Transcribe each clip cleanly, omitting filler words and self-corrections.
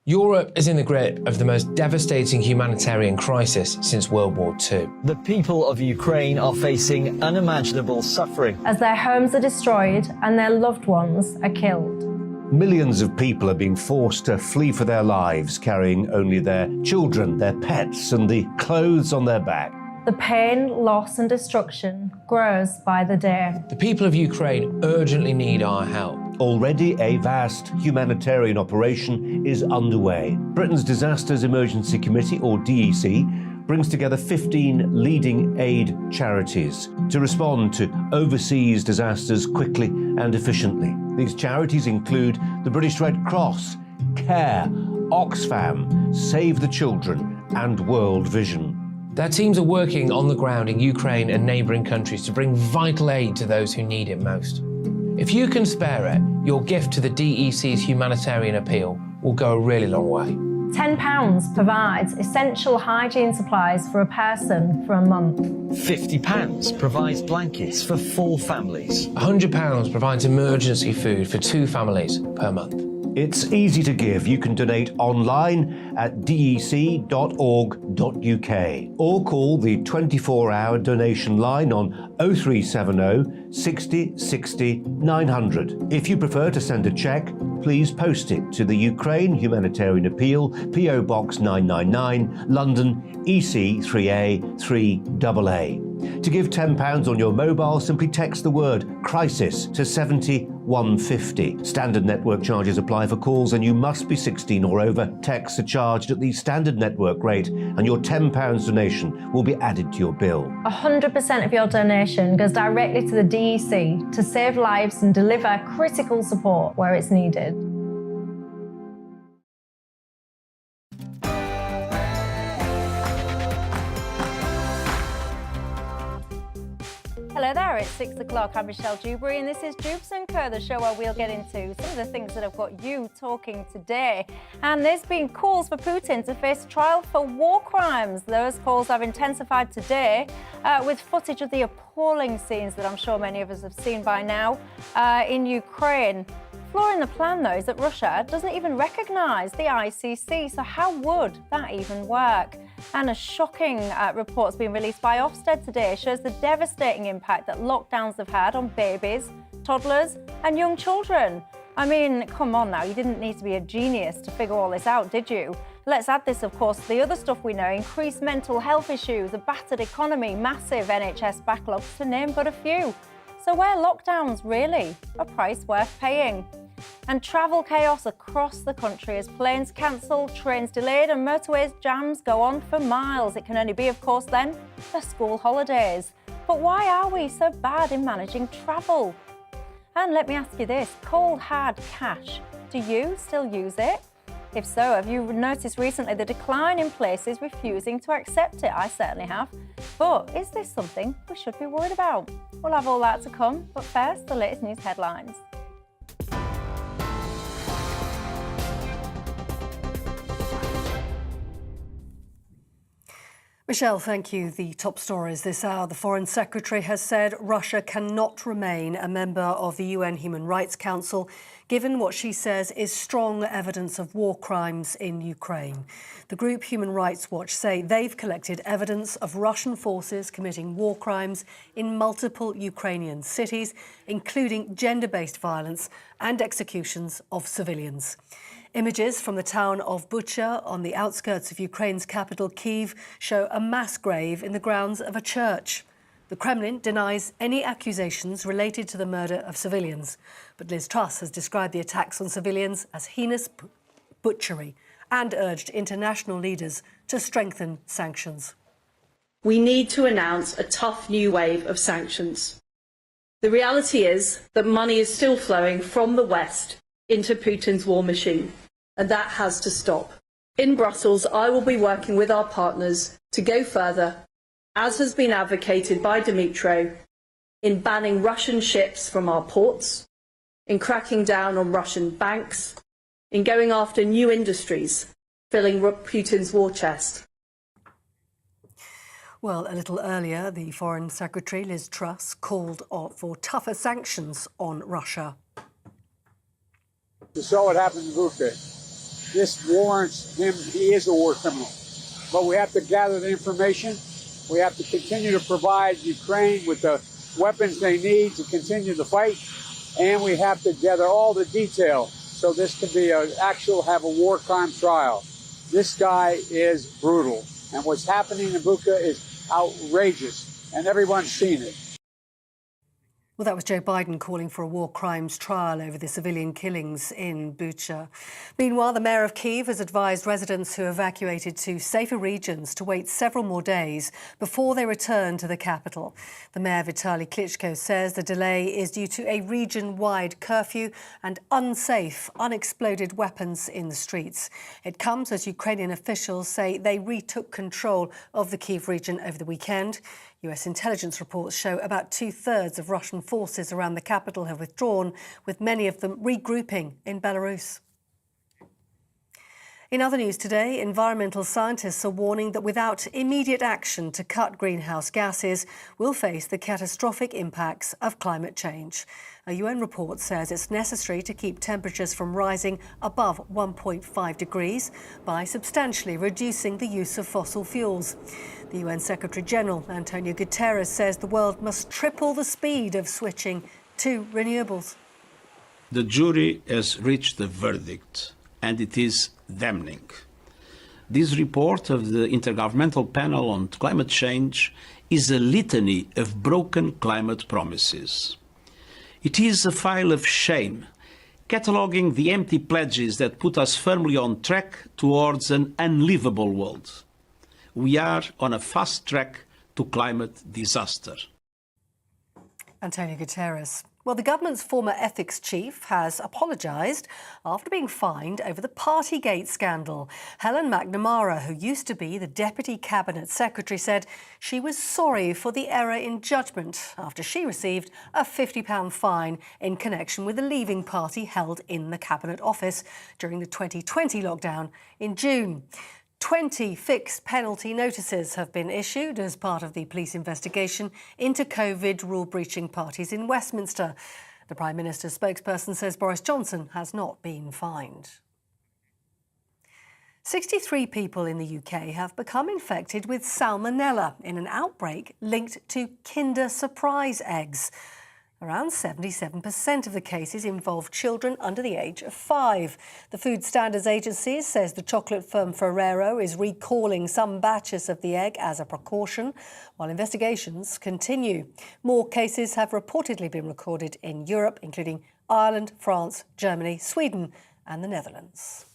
Europe is in the grip of the most devastating humanitarian crisis since World War II. The people of Ukraine are facing unimaginable suffering as their homes are destroyed and their loved ones are killed. Millions of people are being forced to flee for their lives, carrying only their children, their pets, and the clothes on their back. The pain, loss and destruction grows by the day. The people of Ukraine urgently need our help. Already a vast humanitarian operation is underway. Britain's Disasters Emergency Committee, or DEC, brings together 15 leading aid charities to respond to overseas disasters quickly and efficiently. These charities include the British Red Cross, CARE, Oxfam, Save the Children and World Vision. Their teams are working on the ground in Ukraine and neighbouring countries to bring vital aid to those who need it most. If you can spare it, your gift to the DEC's humanitarian appeal will go a really long way. £10 provides essential hygiene supplies for a person for a month. £50 provides blankets for 4 families. £100 provides emergency food for 2 families per month. It's easy to give. You can donate online at dec.org.uk or call the 24-hour donation line on 0370 60 60 900. If you prefer to send a cheque, please post it to the Ukraine Humanitarian Appeal, PO Box 999, London, EC 3A 3AA. To give £10 on your mobile, simply text the word crisis to 70150. Standard network charges apply for calls and you must be 16 or over. Texts are charged at the standard network rate and your £10 donation will be added to your bill. 100% of your donation goes directly to the DEC to save lives and deliver critical support where it's needed. Hello there, it's 6 o'clock. I'm Michelle Dewberry and this is Dewbs & Co, the show where we'll get into some of the things that have got you talking today. And there's been calls for Putin to face trial for war crimes. Those calls have intensified today with footage of the appalling scenes that I'm sure many of us have seen by now in Ukraine. Flaw in the plan, though, is that Russia doesn't even recognise the ICC, so how would that even work? And a shocking report's been released by Ofsted today shows the devastating impact that lockdowns have had on babies, toddlers and young children. I mean, come on now, you didn't need to be a genius to figure all this out, did you? Let's add this, of course, to the other stuff we know: increased mental health issues, a battered economy, massive NHS backlogs, to name but a few. So were lockdowns really a price worth paying? And travel chaos across the country as planes cancelled, trains delayed and motorways jams go on for miles. It can only be, of course, then, the school holidays. But why are we so bad in managing travel? And let me ask you this, cold hard cash, do you still use it? If so, have you noticed recently the decline in places refusing to accept it? I certainly have. But is this something we should be worried about? We'll have all that to come, but first, the latest news headlines. Michelle, thank you. The top stories this hour. The Foreign Secretary has said Russia cannot remain a member of the UN Human Rights Council, given what she says is strong evidence of war crimes in Ukraine. The group Human Rights Watch say they've collected evidence of Russian forces committing war crimes in multiple Ukrainian cities, including gender-based violence and executions of civilians. Images from the town of Bucha on the outskirts of Ukraine's capital, Kyiv, show a mass grave in the grounds of a church. The Kremlin denies any accusations related to the murder of civilians. But Liz Truss has described the attacks on civilians as heinous butchery and urged international leaders to strengthen sanctions. We need to announce a tough new wave of sanctions. The reality is that money is still flowing from the West into Putin's war machine, and that has to stop. In Brussels, I will be working with our partners to go further, as has been advocated by Dmytro, in banning Russian ships from our ports, in cracking down on Russian banks, in going after new industries, filling Putin's war chest. Well, a little earlier, the Foreign Secretary, Liz Truss, called for tougher sanctions on Russia. You saw what happened in Bucha. this warrants him, he is a war criminal. But we have to gather the information. We have to continue to provide Ukraine with the weapons they need to continue the fight. And we have to gather all the detail so this can be have a war crime trial. This guy is brutal. And what's happening in Bucha is outrageous. And everyone's seen it. Well, that was Joe Biden calling for a war crimes trial over the civilian killings in Bucha. Meanwhile, the mayor of Kyiv has advised residents who evacuated to safer regions to wait several more days before they return to the capital. The mayor, Vitaly Klitschko, says the delay is due to a region-wide curfew and unsafe, unexploded weapons in the streets. It comes as Ukrainian officials say they retook control of the Kyiv region over the weekend. US intelligence reports show about two-thirds of Russian forces around the capital have withdrawn, with many of them regrouping in Belarus. In other news today, environmental scientists are warning that without immediate action to cut greenhouse gases, we'll face the catastrophic impacts of climate change. A UN report says it's necessary to keep temperatures from rising above 1.5 degrees by substantially reducing the use of fossil fuels. The UN Secretary-General, Antonio Guterres, says the world must triple the speed of switching to renewables. The jury has reached a verdict, and it is damning. This report of the Intergovernmental Panel on Climate Change is a litany of broken climate promises. It is a file of shame, cataloguing the empty pledges that put us firmly on track towards an unlivable world. We are on a fast track to climate disaster. Antonio Guterres. Well, the government's former ethics chief has apologised after being fined over the Partygate scandal. Helen McNamara, who used to be the Deputy Cabinet Secretary, said she was sorry for the error in judgment after she received a £50 fine in connection with the Leaving Party held in the Cabinet office during the 2020 lockdown in June. 20 fixed penalty notices have been issued as part of the police investigation into COVID rule-breaching parties in Westminster. The Prime Minister's spokesperson says Boris Johnson has not been fined. 63 people in the UK have become infected with salmonella in an outbreak linked to Kinder Surprise eggs. Around 77% of the cases involve children under the age of 5. The Food Standards Agency says the chocolate firm Ferrero is recalling some batches of the egg as a precaution, while investigations continue. More cases have reportedly been recorded in Europe, including Ireland, France, Germany, Sweden and the Netherlands.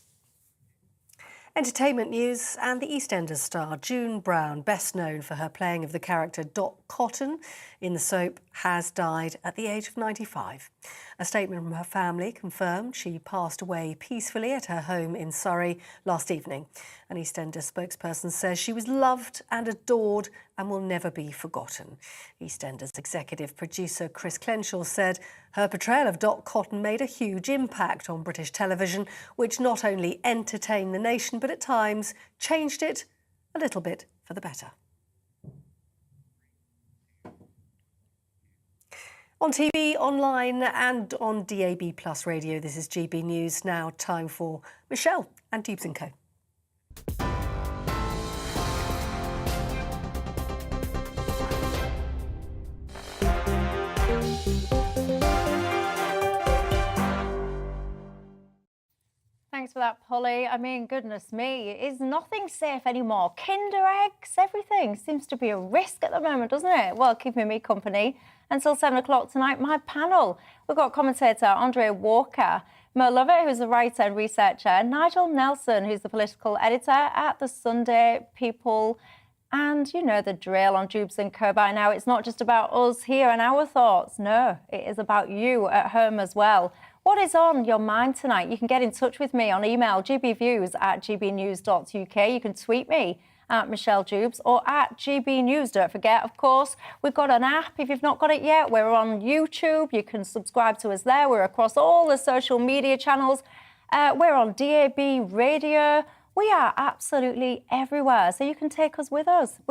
Entertainment news, and the EastEnders star June Brown, best known for her playing of the character Dot Cotton in the soap, has died at the age of 95. A statement from her family confirmed she passed away peacefully at her home in Surrey last evening. An EastEnders spokesperson says she was loved and adored and will never be forgotten. EastEnders executive producer Chris Clenshaw said her portrayal of Dot Cotton made a huge impact on British television, which not only entertained the nation but at times changed it a little bit for the better. On TV, online and on DAB Plus radio, this is GB News. Now time for Michelle and Dewbs & Co. Thanks for that, Polly. I mean, goodness me, is nothing safe anymore? Kinder eggs, everything seems to be a risk at the moment, doesn't it? Well, keeping me company until 7 o'clock tonight, my panel. We've got commentator Andrea Walker, Mo Lovett, who's a writer and researcher, Nigel Nelson, who's the political editor at the Sunday People. And you know the drill on Dewbs & Co by now. It's not just about us here and our thoughts. No, it is about you at home as well. What is on your mind tonight? You can get in touch with me on email, gbviews@gbnews.uk. You can tweet me at Michelle Dewbs or at GBNews. Don't forget, of course, we've got an app. If you've not got it yet, we're on YouTube. You can subscribe to us there. We're across all the social media channels. We're on DAB radio. We are absolutely everywhere. So you can take us, with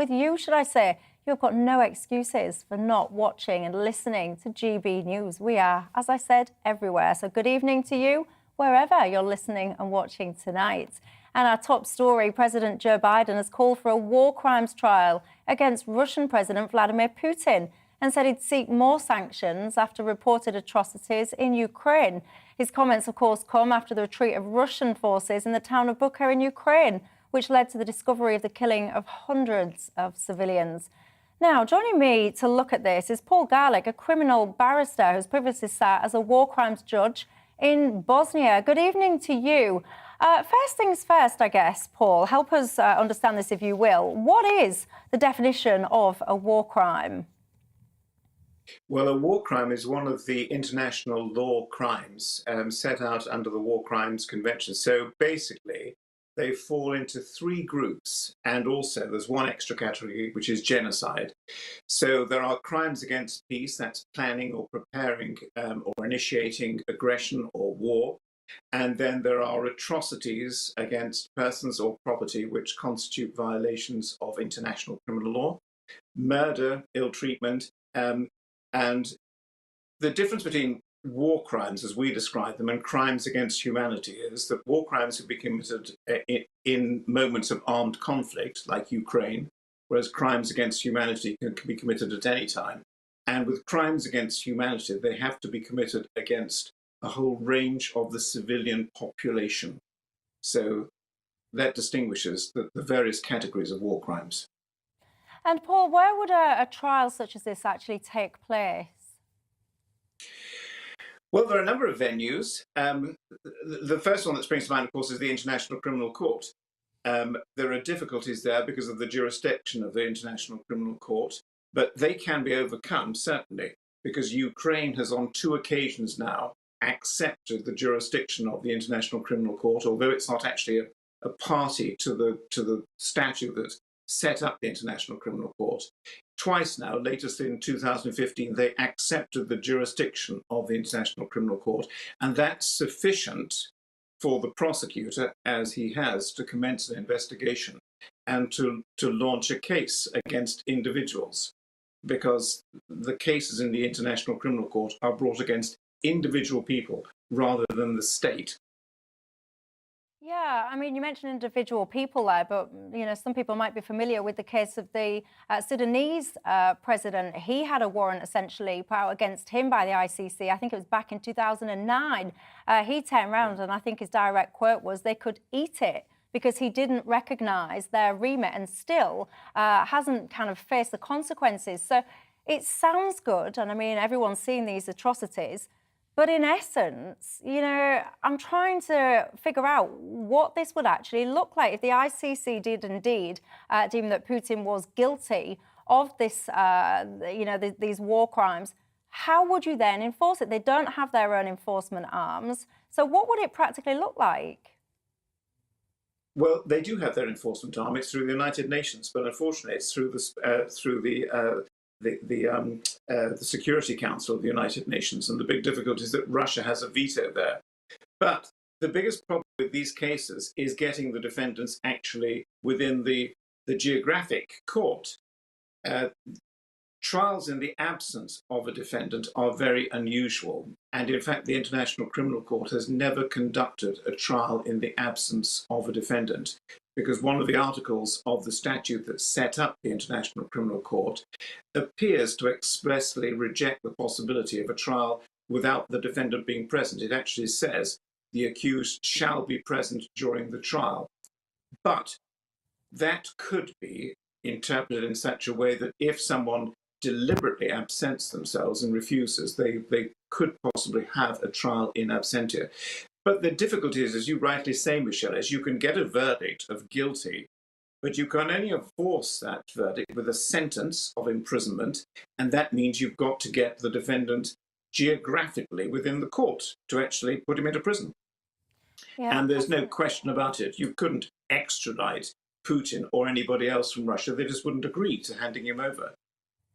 you, should I say. You've got no excuses for not watching and listening to GB News. We are, as I said, everywhere. So good evening to you. wherever you're listening and watching tonight. And our top story, President Joe Biden has called for a war crimes trial against Russian President Vladimir Putin and said he'd seek more sanctions after reported atrocities in Ukraine. His comments, of course, come after the retreat of Russian forces in the town of Bucha in Ukraine, which led to the discovery of the killing of hundreds of civilians. Now, joining me to look at this is Paul Garlick, a criminal barrister who's previously sat as a war crimes judge in Bosnia. Good evening to you. First things first, I guess, Paul, help us understand this, if you will. What is the definition of a war crime? Well, a war crime is one of the international law crimes set out under the War Crimes Convention. So basically, they fall into three groups, and also there's one extra category, which is genocide. So there are crimes against peace, that's planning or preparing or initiating aggression or war. And then there are atrocities against persons or property which constitute violations of international criminal law, murder, ill treatment, and the difference between war crimes, as we describe them, and crimes against humanity is that war crimes can be committed in moments of armed conflict, like Ukraine, whereas crimes against humanity can be committed at any time. And with crimes against humanity, they have to be committed against a whole range of the civilian population. So that distinguishes the various categories of war crimes. And Paul, where would a trial such as this actually take place? Well, there are a number of venues. The first one that springs to mind, of course, is the International Criminal Court. There are difficulties there because of the jurisdiction of the International Criminal Court, but they can be overcome, certainly, because Ukraine has on 2 occasions now accepted the jurisdiction of the International Criminal Court, although it's not actually a party to the statute that set up the International Criminal Court. Twice now, latest in 2015, they accepted the jurisdiction of the International Criminal Court, and that's sufficient for the prosecutor, as he has, to commence an investigation and to launch a case against individuals, because the cases in the International Criminal Court are brought against individual people rather than the state. Yeah, I mean, you mentioned individual people there, but, you know, some people might be familiar with the case of the Sudanese president. He had a warrant essentially put out against him by the ICC. I think it was back in 2009. He turned around and I think his direct quote was they could eat it because he didn't recognise their remit and still hasn't kind of faced the consequences. So it sounds good. And I mean, everyone's seen these atrocities. But in essence, you know, I'm trying to figure out what this would actually look like. If the ICC did indeed deem that Putin was guilty of this, you know, these war crimes, how would you then enforce it? They don't have their own enforcement arms. So what would it practically look like? Well, they do have their enforcement arm. It's through the United Nations, but unfortunately, it's through the Security Council of the United Nations, and the big difficulty is that Russia has a veto there. But the biggest problem with these cases is getting the defendants actually within the geographic court. Trials in the absence of a defendant are very unusual, and in fact the International Criminal Court has never conducted a trial in the absence of a defendant, because one of the articles of the statute that set up the International Criminal Court appears to expressly reject the possibility of a trial without the defendant being present. It actually says the accused shall be present during the trial. But that could be interpreted in such a way that if someone deliberately absents themselves and refuses, they could possibly have a trial in absentia. But the difficulty is, as you rightly say, Michelle, is you can get a verdict of guilty, but you can only enforce that verdict with a sentence of imprisonment, and that means you've got to get the defendant geographically within the court to actually put him into prison. Yeah, and there's no question about it. You couldn't extradite Putin or anybody else from Russia. They just wouldn't agree to handing him over.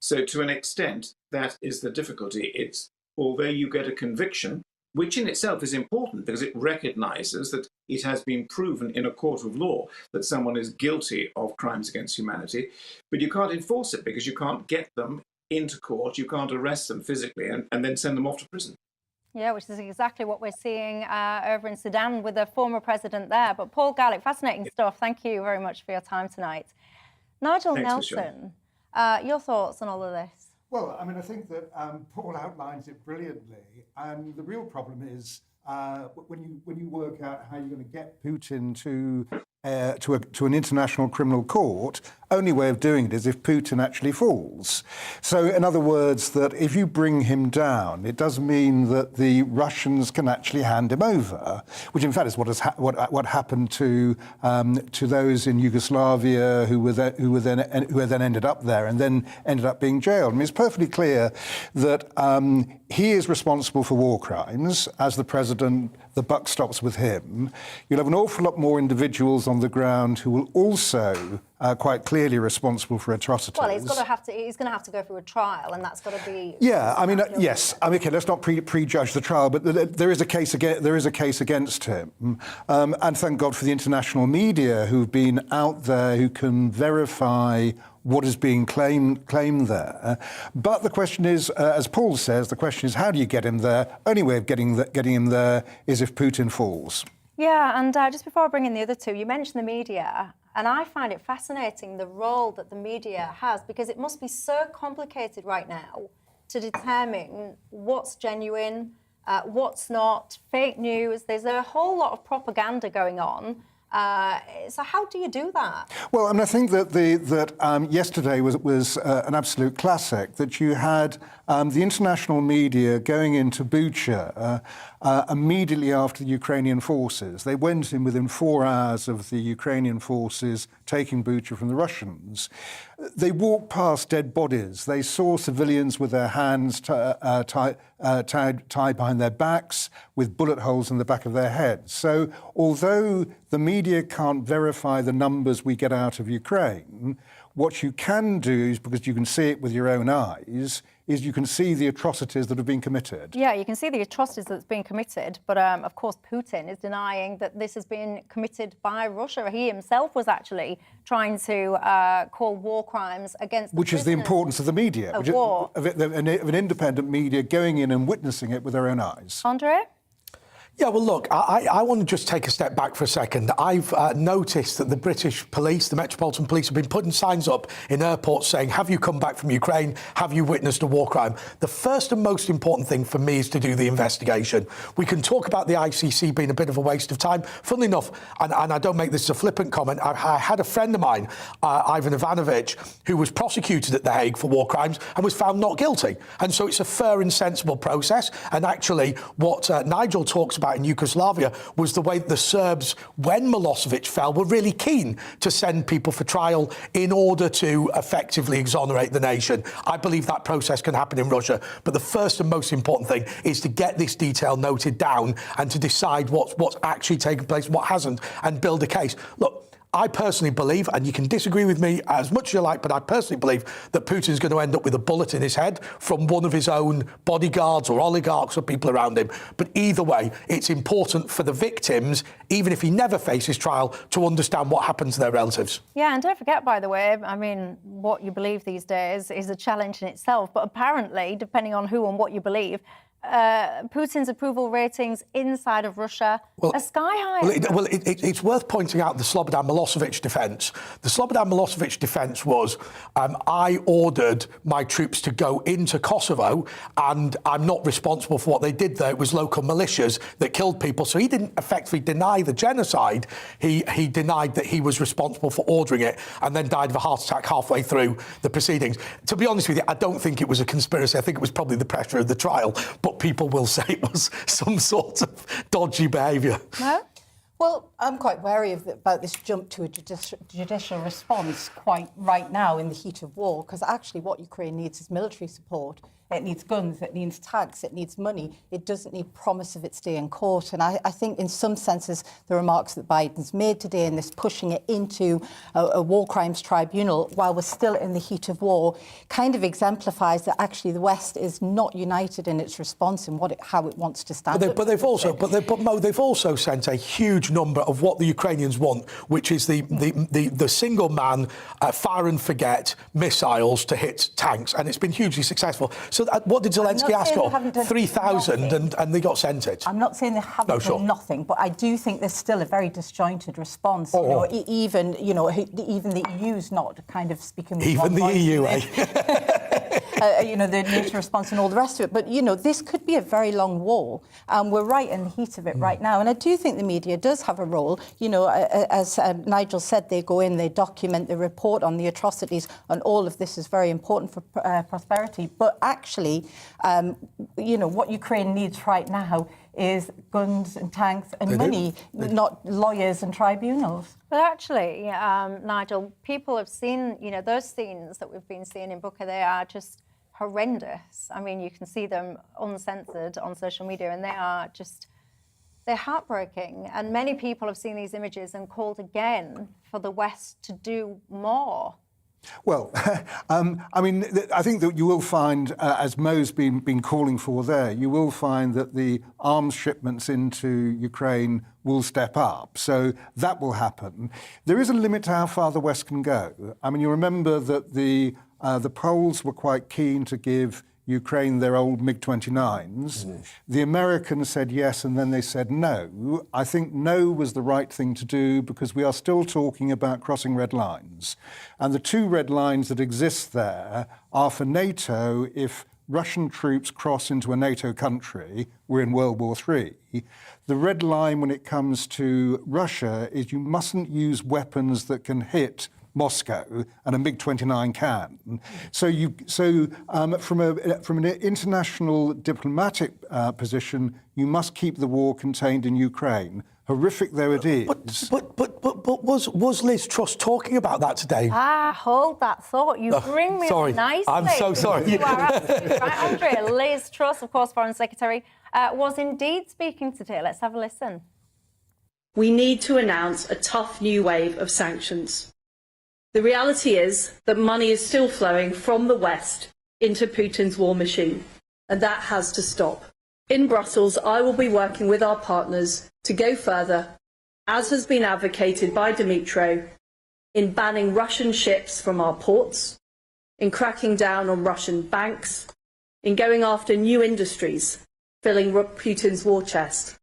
So to an extent, that is the difficulty. It's although you get a conviction, which in itself is important because it recognizes that it has been proven in a court of law that someone is guilty of crimes against humanity, but you can't enforce it because you can't get them into court, you can't arrest them physically and then send them off to prison. Yeah, which is exactly what we're seeing over in Sudan with the former president there. But Paul Gallick, fascinating stuff. Thank you very much for your time tonight. Nigel Nelson, your thoughts on all of this? Well, I mean, I think that Paul outlines it brilliantly. And the real problem is when you work out how you're going to get Putin to an international criminal court, only way of doing it is if Putin actually falls. So, in other words, that if you bring him down, it does mean that the Russians can actually hand him over, which in fact is what happened to those in Yugoslavia who then ended up there and then ended up being jailed. I mean, it's perfectly clear that he is responsible for war crimes. As the president, the buck stops with him. You'll have an awful lot more individuals on the ground who will also quite clearly responsible for atrocities. Well, he's going to have to go through a trial, and that's got to be. Yeah, I mean, yes. I mean, okay, let's not prejudge the trial, but there is a case against him, and thank God for the international media who've been out there who can verify what is being claimed there. But the question is, as Paul says, the question is, how do you get him there? Only way of getting him there is if Putin falls. Yeah, and just before I bring in the other two, you mentioned the media, and I find it fascinating the role that the media has, because it must be so complicated right now to determine what's genuine, what's not, fake news. There's a whole lot of propaganda going on. So how do you do that? Well, I mean, I think that yesterday was an absolute classic, that you had the international media going into Bucha immediately after the Ukrainian forces. They went in within 4 hours of the Ukrainian forces taking Bucha from the Russians. They walked past dead bodies. They saw civilians with their hands tied behind their backs with bullet holes in the back of their heads. So although the media can't verify the numbers we get out of Ukraine, what you can do is, because you can see it with your own eyes, is you can see the atrocities that have been committed. Yeah, you can see the atrocities that's been committed, but of course Putin is denying that this has been committed by Russia. He himself was actually trying to call war crimes against the Which is the importance of the media, of war. Of an independent media going in and witnessing it with their own eyes. Andre? Yeah, well, look, I want to just take a step back for a second. I've noticed that the British police, the Metropolitan Police, have been putting signs up in airports saying, have you come back from Ukraine? Have you witnessed a war crime? The first and most important thing for me is to do the investigation. We can talk about the ICC being a bit of a waste of time. Funnily enough, and I don't make this a flippant comment, I had a friend of mine, Ivan Ivanovic, who was prosecuted at The Hague for war crimes and was found not guilty. And so it's a fair and sensible process. And actually, what Nigel talks about in Yugoslavia was the way the Serbs, when Milosevic fell, were really keen to send people for trial in order to effectively exonerate the nation. I believe that process can happen in Russia, but the first and most important thing is to get this detail noted down and to decide what's actually taken place, what hasn't, and build a case. Look, I personally believe, and you can disagree with me as much as you like, but I personally believe that Putin's going to end up with a bullet in his head from one of his own bodyguards or oligarchs or people around him. But either way, it's important for the victims, even if he never faces trial, to understand what happened to their relatives. Yeah, and don't forget, by the way, I mean, what you believe these days is a challenge in itself. But apparently, depending on who and what you believe, Putin's approval ratings inside of Russia are sky high. It's worth pointing out the Slobodan Milosevic defence. The Slobodan Milosevic defence was, I ordered my troops to go into Kosovo and I'm not responsible for what they did there. It was local militias that killed people. So he didn't effectively deny the genocide. He denied that he was responsible for ordering it and then died of a heart attack halfway through the proceedings. To be honest with you, I don't think it was a conspiracy. I think it was probably the pressure of the trial. But people will say it was some sort of dodgy behaviour. No? Well, I'm quite wary about this jump to a judicial response quite right now in the heat of war, because actually what Ukraine needs is military support. It needs guns, it needs tanks, it needs money. It doesn't need promise of its day in court. And I think in some senses the remarks that Biden's made today and this pushing it into a war crimes tribunal while we're still in the heat of war kind of exemplifies that actually the West is not united in its response and how it wants to stand up. But they've also sent a huge number of what the Ukrainians want, which is the single man fire and forget missiles to hit tanks, and it's been hugely successful. So So what did Zelensky ask for? 3,000 and they got sent it. I'm not saying they haven't done nothing, but I do think there's still a very disjointed response. Even the EU's not kind of speaking with even the EU, eh? The NATO response and all the rest of it. But, this could be a very long war. We're right in the heat of it right now. And I do think the media does have a role. As Nigel said, they go in, they document, they report on the atrocities, and all of this is very important for prosperity. But actually, what Ukraine needs right now is guns and tanks and money, not lawyers and tribunals. But actually, Nigel, people have seen, those scenes that we've been seeing in Bucha, they are just horrendous. I mean, you can see them uncensored on social media, and they're heartbreaking. And many people have seen these images and called again for the West to do more. Well, I think that you will find, as Mo's been calling for there, you will find that the arms shipments into Ukraine will step up. So that will happen. There is a limit to how far the West can go. I mean, you remember that the Poles were quite keen to give Ukraine their old MiG-29s. The Americans said yes, and then they said no. I think no was the right thing to do because we are still talking about crossing red lines. And the two red lines that exist there are for NATO if Russian troops cross into a NATO country, we're in World War III. The red line when it comes to Russia is you mustn't use weapons that can hit Moscow, and a MiG-29 can. So from an international diplomatic position, you must keep the war contained in Ukraine. Horrific though it is. But was Liz Truss talking about that today? Hold that thought. You bring me up nicely. I'm so sorry. You are absolutely right, Andrea. Liz Truss, of course, Foreign Secretary, was indeed speaking today. Let's have a listen. We need to announce a tough new wave of sanctions. The reality is that money is still flowing from the West into Putin's war machine, and that has to stop. In Brussels, I will be working with our partners to go further, as has been advocated by Dmytro, in banning Russian ships from our ports, in cracking down on Russian banks, in going after new industries, filling Putin's war chest.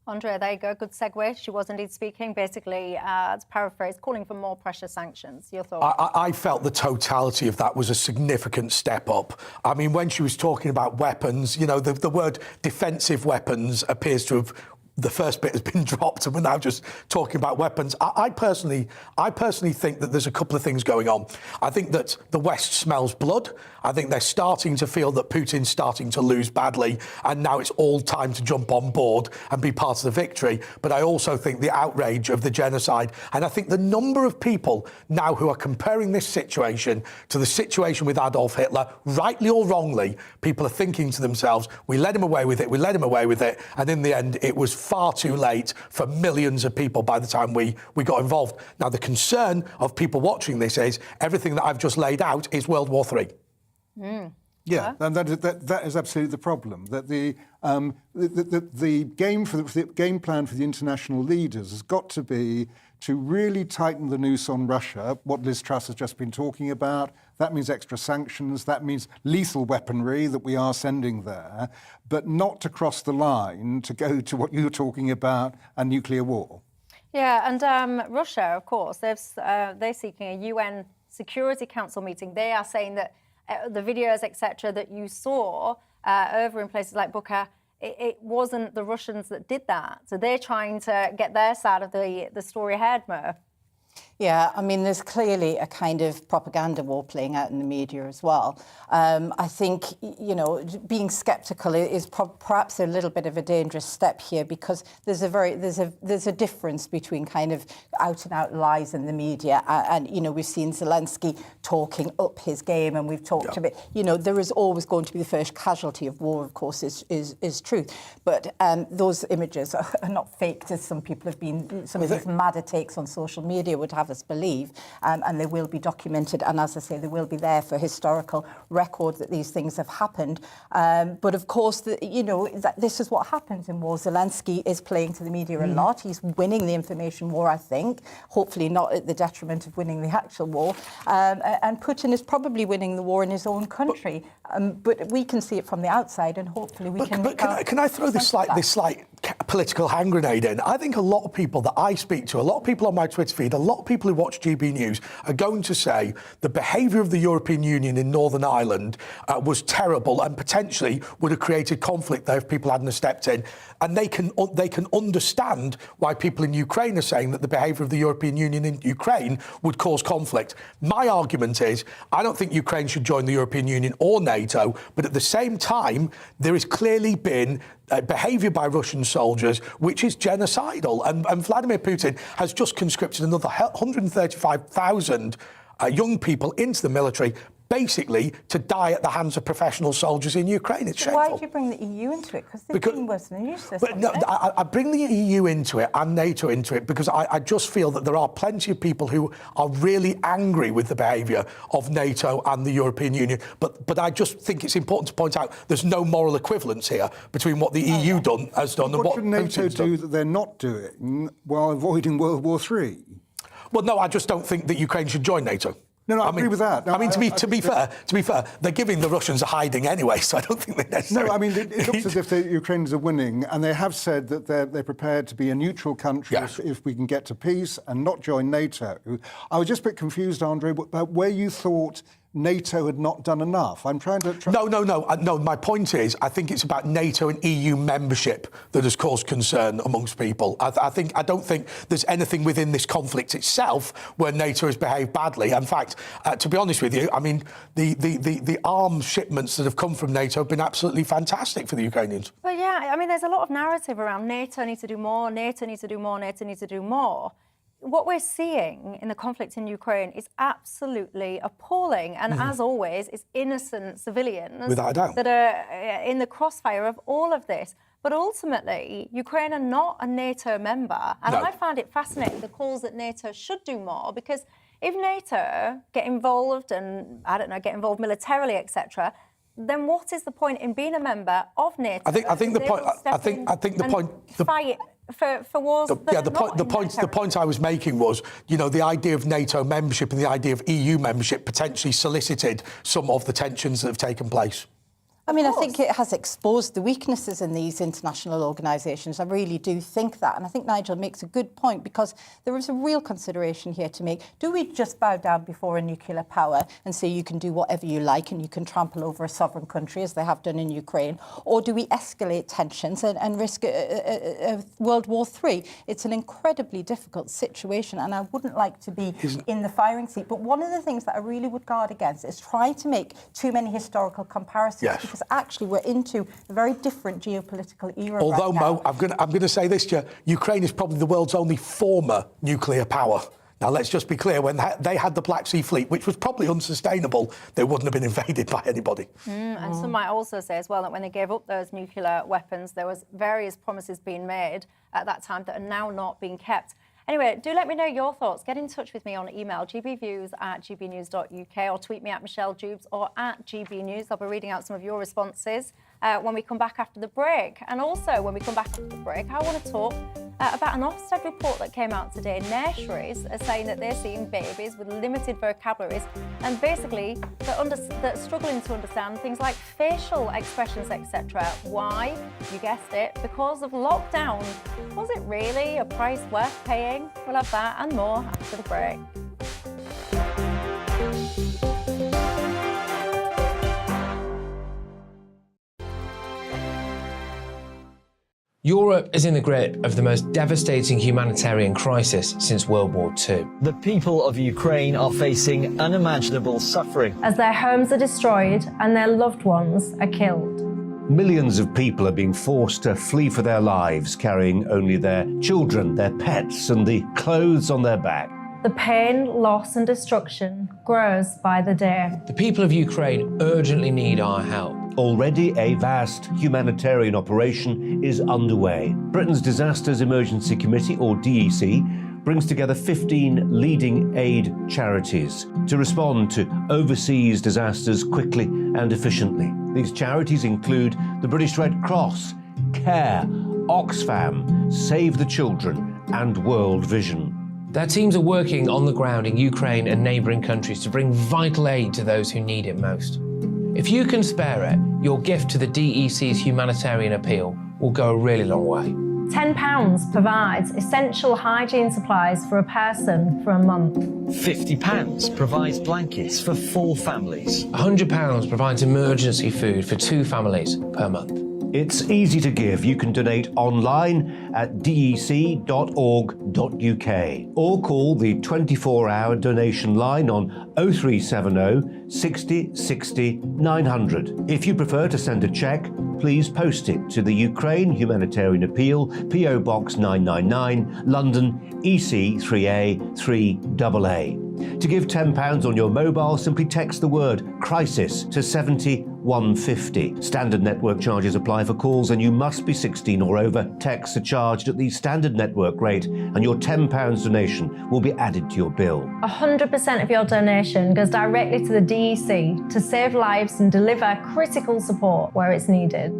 Andrea, there you go. Good segue. She was indeed speaking, basically, to paraphrase, calling for more pressure sanctions. Your thoughts? I felt the totality of that was a significant step up. I mean, when she was talking about weapons, the word defensive weapons appears to have... The first bit has been dropped and we're now just talking about weapons. I personally think that there's a couple of things going on. I think that the West smells blood. I think they're starting to feel that Putin's starting to lose badly and now it's all time to jump on board and be part of the victory. But I also think the outrage of the genocide, and I think the number of people now who are comparing this situation to the situation with Adolf Hitler, rightly or wrongly, people are thinking to themselves, we let him away with it, and in the end it was far too late for millions of people by the time we got involved. Now, the concern of people watching this is everything that I've just laid out is World War III. Yeah, and that is absolutely the problem. That the game plan for the international leaders has got to be to really tighten the noose on Russia, what Liz Truss has just been talking about. That means extra sanctions, that means lethal weaponry that we are sending there, but not to cross the line to go to what you're talking about, a nuclear war. Yeah, and Russia, of course, they're seeking a UN Security Council meeting. They are saying that the videos, etc., that you saw over in places like Bucha, it wasn't the Russians that did that. So they're trying to get their side of the story ahead, Mo. Yeah, I mean, there's clearly a kind of propaganda war playing out in the media as well. I think, being sceptical is perhaps a little bit of a dangerous step here because there's a difference between kind of out and out lies in the media and we've seen Zelensky talking up his game and we've talked about, there is always going to be the first casualty of war, of course, is truth. But those images are not faked, as some people have been, some of these madder takes on social media would have have us believe, and they will be documented. And as I say, they will be there for historical record that these things have happened. But of course, this is what happens in war. Zelensky is playing to the media a lot. He's winning the information war, I think, hopefully not at the detriment of winning the actual war. And Putin is probably winning the war in his own country. But we can see it from the outside, and hopefully we can... But can I throw this slight political hand grenade in? I think a lot of people that I speak to, a lot of people on my Twitter feed, a lot of people who watch GB News are going to say the behaviour of the European Union in Northern Ireland was terrible and potentially would have created conflict there if people hadn't have stepped in. And they can understand why people in Ukraine are saying that the behaviour of the European Union in Ukraine would cause conflict. My argument is, I don't think Ukraine should join the European Union or NATO, but at the same time, there has clearly been behaviour by Russian soldiers which is genocidal. And Vladimir Putin has just conscripted another 135,000 young people into the military, basically to die at the hands of professional soldiers in Ukraine. It's shameful. Why do you bring the EU into it? Because they've been worse than useless. But no, I bring the EU into it and NATO into it because I just feel that there are plenty of people who are really angry with the behaviour of NATO and the European Union. But I just think it's important to point out there's no moral equivalence here between what the EU has done and what should NATO Putin's done. do that they're not doing while avoiding World War III? Well, no, I just don't think that Ukraine should join NATO. No, I agree with that. No, to be fair, they're giving the Russians a hiding anyway, so I don't think they necessarily... No, I mean, it looks as if the Ukrainians are winning, and they have said that they're prepared to be a neutral country if we can get to peace and not join NATO. I was just a bit confused, Andre, about where you thought NATO had not done enough. I'm trying to... No, my point is, I think it's about NATO and EU membership that has caused concern amongst people. I don't think there's anything within this conflict itself where NATO has behaved badly. In fact, to be honest with you, I mean, the arms shipments that have come from NATO have been absolutely fantastic for the Ukrainians. But yeah, I mean, there's a lot of narrative around NATO needs to do more, NATO needs to do more, NATO needs to do more. What we're seeing in the conflict in Ukraine is absolutely appalling. And as always, it's innocent civilians without a doubt that are in the crossfire of all of this. But ultimately, Ukraine are not a NATO member. And I find it fascinating, the calls that NATO should do more, because if NATO get involved and, I don't know, get involved militarily, etc., then what is the point in being a member of NATO? I think the point... Fight for wars. The point I was making was, the idea of NATO membership and the idea of EU membership potentially solicited some of the tensions that have taken place. I mean, I think it has exposed the weaknesses in these international organisations. I really do think that. And I think Nigel makes a good point, because there is a real consideration here to make. Do we just bow down before a nuclear power and say you can do whatever you like and you can trample over a sovereign country, as they have done in Ukraine? Or do we escalate tensions and risk a World War III? It's an incredibly difficult situation, and I wouldn't like to be in the firing seat. But one of the things that I really would guard against is trying to make too many historical comparisons. Yes. Because actually we're into a very different geopolitical era. Although, right now. Mo, I'm going to say this to you, Ukraine is probably the world's only former nuclear power. Now, let's just be clear, when they had the Black Sea Fleet, which was probably unsustainable, they wouldn't have been invaded by anybody. And some might also say as well that when they gave up those nuclear weapons, there was various promises being made at that time that are now not being kept. Anyway, do let me know your thoughts. Get in touch with me on email, gbviews@gbnews.uk, or tweet me at Michelle Dewbs or at GBNews. I'll be reading out some of your responses when we come back after the break. And also, when we come back after the break, I want to talk about an Ofsted report that came out today. Nurseries are saying that they're seeing babies with limited vocabularies and basically they're struggling to understand things like facial expressions, etc. Why? You guessed it, because of lockdown. Was it really a price worth paying? We'll have that and more after the break. Europe is in the grip of the most devastating humanitarian crisis since World War II. The people of Ukraine are facing unimaginable suffering as their homes are destroyed and their loved ones are killed. Millions of people are being forced to flee for their lives, carrying only their children, their pets, and the clothes on their back. The pain, loss and destruction grows by the day. The people of Ukraine urgently need our help. Already a vast humanitarian operation is underway. Britain's Disasters Emergency Committee, or DEC, brings together 15 leading aid charities to respond to overseas disasters quickly and efficiently. These charities include the British Red Cross, CARE, Oxfam, Save the Children and World Vision. Their teams are working on the ground in Ukraine and neighbouring countries to bring vital aid to those who need it most. If you can spare it, your gift to the DEC's humanitarian appeal will go a really long way. £10 provides essential hygiene supplies for a person for a month. £50 provides blankets for 4 families. £100 provides emergency food for 2 families per month. It's easy to give. You can donate online at dec.org.uk or call the 24-hour donation line on 0370 60 60 900. If you prefer to send a cheque, please post it to the Ukraine Humanitarian Appeal, PO Box 999, London, EC 3A 3AA. To give £10 on your mobile, simply text the word crisis to 70150. Standard network charges apply for calls and you must be 16 or over. Texts are charged at the standard network rate and your £10 donation will be added to your bill. 100% of your donation goes directly to the DEC to save lives and deliver critical support where it's needed.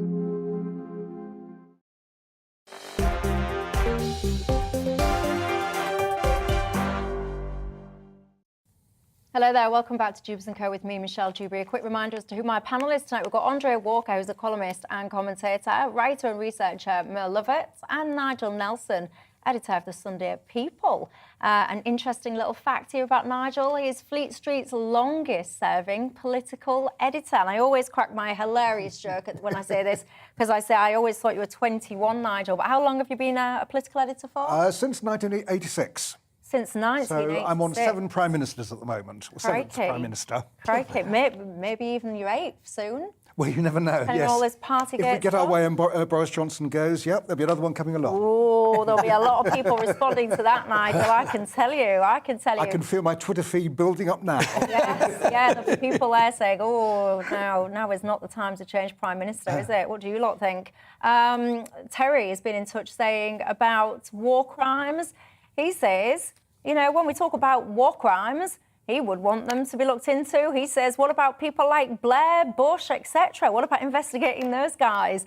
Hello there, welcome back to Dewbs & Co with me, Michelle Dewberry. A quick reminder as to who my panel is tonight. We've got Andre Walker, who's a columnist and commentator, writer and researcher Mer Lovett, and Nigel Nelson, editor of the Sunday People. An interesting little fact here about Nigel, he is Fleet Street's longest-serving political editor. And I always crack my hilarious joke when I say this, because I say I always thought you were 21, Nigel. But how long have you been a political editor for? Since 1986. Since 1986. So I'm on 7 prime ministers at the moment. Or 7th prime minister. Crikey. Maybe even your 8th soon. Well, you never know. Depending on all this party If we get our way and Boris Johnson goes, yep, there'll be another one coming along. Oh, there'll be a lot of people responding to that, Nigel. I can tell you. I can feel my Twitter feed building up now. Yes, yeah, there'll be people there saying, oh, now is not the time to change Prime Minister, is it? What do you lot think? Terry has been in touch saying about war crimes. He says, you know, when we talk about war crimes, he would want them to be looked into. He says, what about people like Blair, Bush, etc.? What about investigating those guys?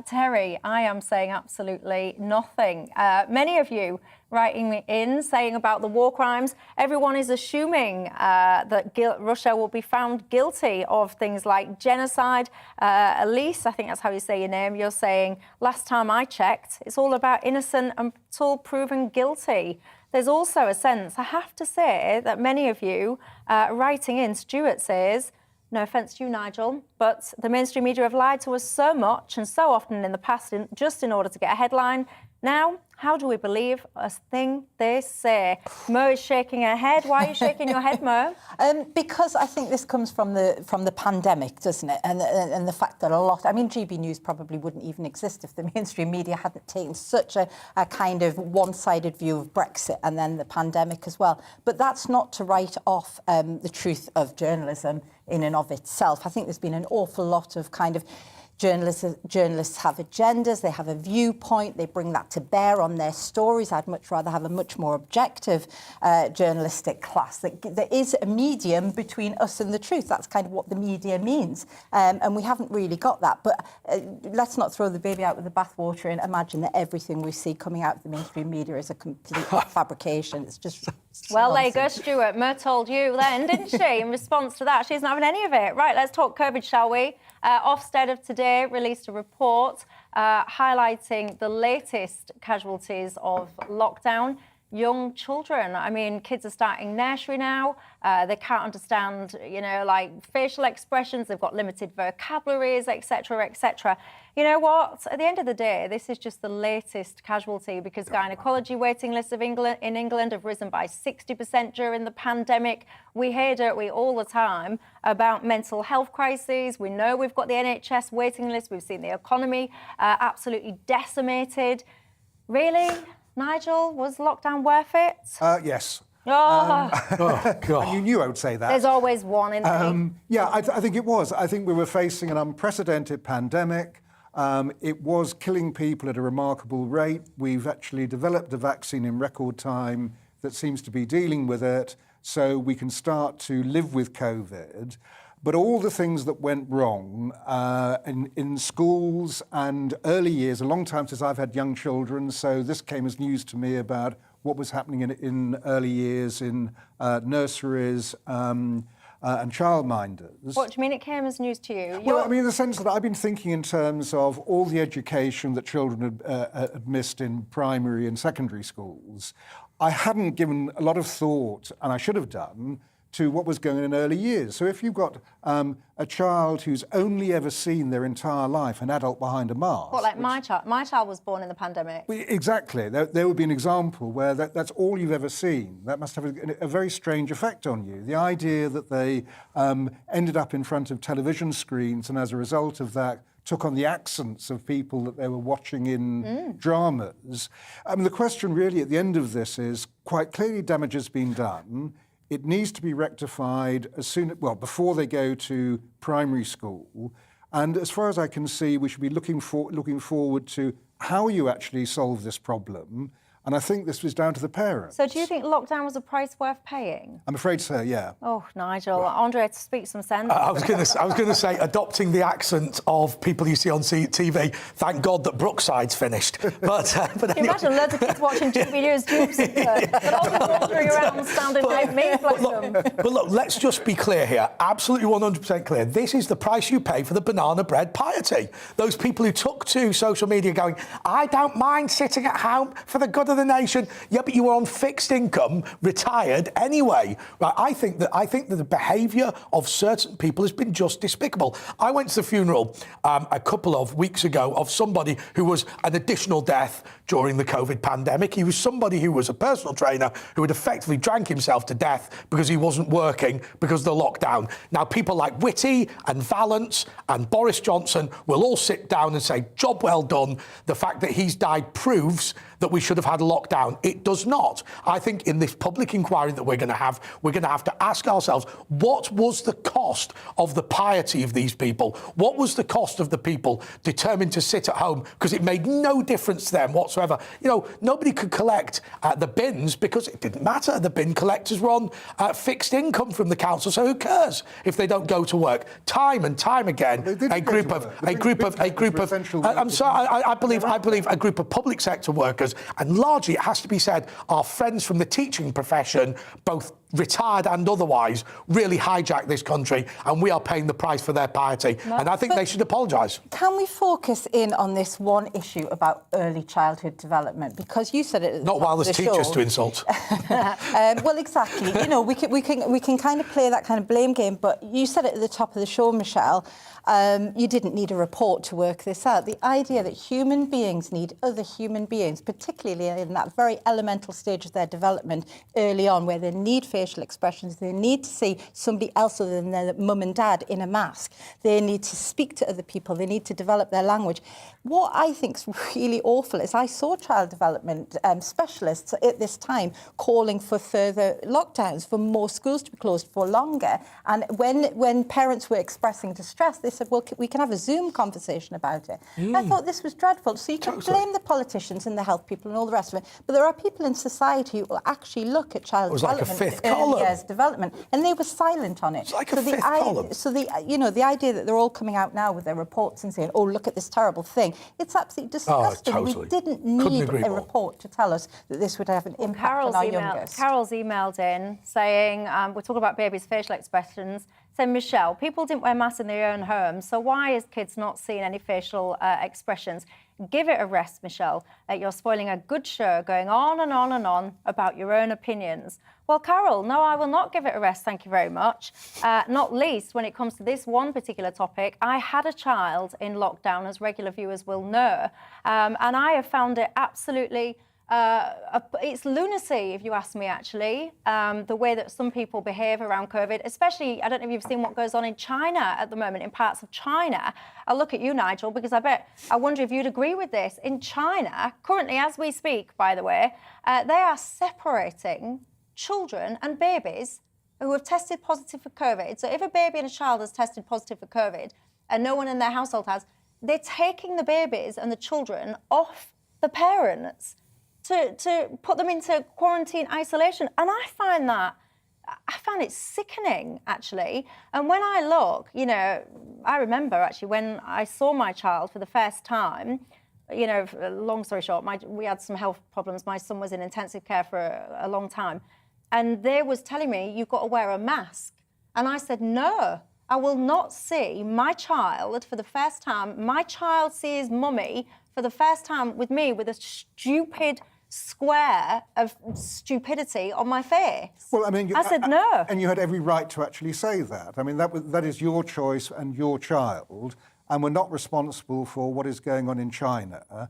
Terry, I am saying absolutely nothing. Many of you writing me in saying about the war crimes, everyone is assuming that Russia will be found guilty of things like genocide. Elise, I think that's how you say your name, you're saying, last time I checked, it's all about innocent until proven guilty. There's also a sense, I have to say, that many of you writing in, Stuart says, no offence to you, Nigel, but the mainstream media have lied to us so much and so often in the past just in order to get a headline. Now, how do we believe a thing they say? Mo is shaking her head. Why are you shaking your head, Mo? Because I think this comes from the pandemic, doesn't it? And the fact that GBNews probably wouldn't even exist if the mainstream media hadn't taken such a kind of one-sided view of Brexit and then the pandemic as well. But that's not to write off the truth of journalism in and of itself. I think there's been an awful lot of kind of Journalists have agendas, they have a viewpoint, they bring that to bear on their stories. I'd much rather have a much more objective journalistic class. There is a medium between us and the truth. That's kind of what the media means. And we haven't really got that. But let's not throw the baby out with the bathwater and imagine that everything we see coming out of the mainstream media is a complete fabrication. It's just well, nonsense. there you go, Stuart. Mer told you then, didn't she, in response to that? She's not having any of it. Right, let's talk COVID, shall we? Ofsted of today released a report highlighting the latest casualties of lockdown. Young children. I mean, kids are starting nursery now. They can't understand, like facial expressions. They've got limited vocabularies, etc., etc. You know what? At the end of the day, this is just the latest casualty because gynecology waiting lists in England have risen by 60% during the pandemic. We hear, don't we, all the time about mental health crises. We know we've got the NHS waiting list. We've seen the economy absolutely decimated. Really? Nigel, was lockdown worth it? Yes. Oh, God. And you knew I would say that. There's always one, isn't there? Yeah, I think it was. I think we were facing an unprecedented pandemic. It was killing people at a remarkable rate. We've actually developed a vaccine in record time that seems to be dealing with it, so we can start to live with COVID. But all the things that went wrong in schools and early years, a long time since I've had young children, so this came as news to me about what was happening in early years in nurseries and childminders. What do you mean it came as news to you? Well, I mean, in the sense that I've been thinking in terms of all the education that children had missed in primary and secondary schools. I hadn't given a lot of thought, and I should have done, to what was going on in early years. So if you've got a child who's only ever seen their entire life an adult behind a mask... What, like my child? My child was born in the pandemic. Exactly. There would be an example where that's all you've ever seen. That must have a very strange effect on you. The idea that they ended up in front of television screens and as a result of that took on the accents of people that they were watching in dramas. I mean, the question really at the end of this is, quite clearly damage has been done. It needs to be rectified before they go to primary school. And as far as I can see, we should be looking forward to how you actually solve this problem. And I think this was down to the parents. So do you think lockdown was a price worth paying? I'm afraid so, yeah. Oh, Nigel. Well, Andre, to speak some sense. I was going to say, adopting the accent of people you see on TV, thank God that Brookside's finished. But Can you imagine loads of kids watching GBNews, Dewbs, but all the wandering around sounding like me, bless them. But look, let's just be clear here, absolutely 100% clear. This is the price you pay for the banana bread piety. Those people who took to social media going, I don't mind sitting at home for the good of the nation. Yeah, but you were on fixed income, retired anyway. Right? I think that the behaviour of certain people has been just despicable. I went to the funeral a couple of weeks ago of somebody who was an additional death during the COVID pandemic. He was somebody who was a personal trainer who had effectively drank himself to death because he wasn't working because of the lockdown. Now, people like Whitty and Vallance and Boris Johnson will all sit down and say, job well done. The fact that he's died proves that we should have had a lockdown. It does not. I think in this public inquiry that we're going to have to ask ourselves, what was the cost of the piety of these people? What was the cost of the people determined to sit at home because it made no difference to them whatsoever? You know, nobody could collect the bins because it didn't matter. The bin collectors were on fixed income from the council, so who cares if they don't go to work? Time and time again, I believe a group of public sector workers, and largely it has to be said, our friends from the teaching profession, both retired and otherwise, really hijacked this country, and we are paying the price for their piety. No, and I think they should apologise. Can we focus in on this one issue about early childhood development? Because you said it at the Not while there's teachers to insult. Well, exactly. You know, we can kind of play that kind of blame game, but you said it at the top of the show, Michelle. You didn't need a report to work this out. The idea that human beings need other human beings, particularly in that very elemental stage of their development early on, where they need facial expressions, they need to see somebody else other than their mum and dad in a mask, they need to speak to other people, they need to develop their language. What I think is really awful is I saw child development specialists at this time calling for further lockdowns, for more schools to be closed for longer. And when parents were expressing distress, they said, well, we can have a Zoom conversation about it. I thought this was dreadful. So you can blame the politicians and the health people and all the rest of it, but there are people in society who will actually look at child development, like a fifth column. Years development, and they were silent on it. It's like a fifth column. So the idea that they're all coming out now with their reports and saying, oh, look at this terrible thing, it's absolutely disgusting. Oh, totally. We didn't need a report to tell us that this would have an impact on our youngest. Carol's emailed in saying, we're talking about babies' facial expressions. So, Michelle, people didn't wear masks in their own homes, so why is kids not seeing any facial expressions? Give it a rest, Michelle. You're spoiling a good show, going on and on and on about your own opinions. Well, Carol, no, I will not give it a rest, thank you very much. Not least when it comes to this one particular topic. I had a child in lockdown, as regular viewers will know, and I have found it absolutely... it's lunacy, if you ask me, actually, the way that some people behave around COVID, especially, I don't know if you've seen what goes on in China at the moment, in parts of China. I'll look at you, Nigel, because I wonder if you'd agree with this. In China, currently, as we speak, by the way, they are separating children and babies who have tested positive for COVID. So if a baby and a child has tested positive for COVID and no one in their household has, they're taking the babies and the children off the parents to put them into quarantine isolation. And I find it sickening, actually. And when I look, you know, I remember actually when I saw my child for the first time, you know, long story short, we had some health problems. My son was in intensive care for a long time. And they was telling me, you've got to wear a mask. And I said, no, I will not see my child for the first time. My child sees mummy for the first time with me with a stupid square of stupidity on my face. Well, I mean, I said no. And you had every right to actually say that. I mean, that is your choice and your child, and we're not responsible for what is going on in China.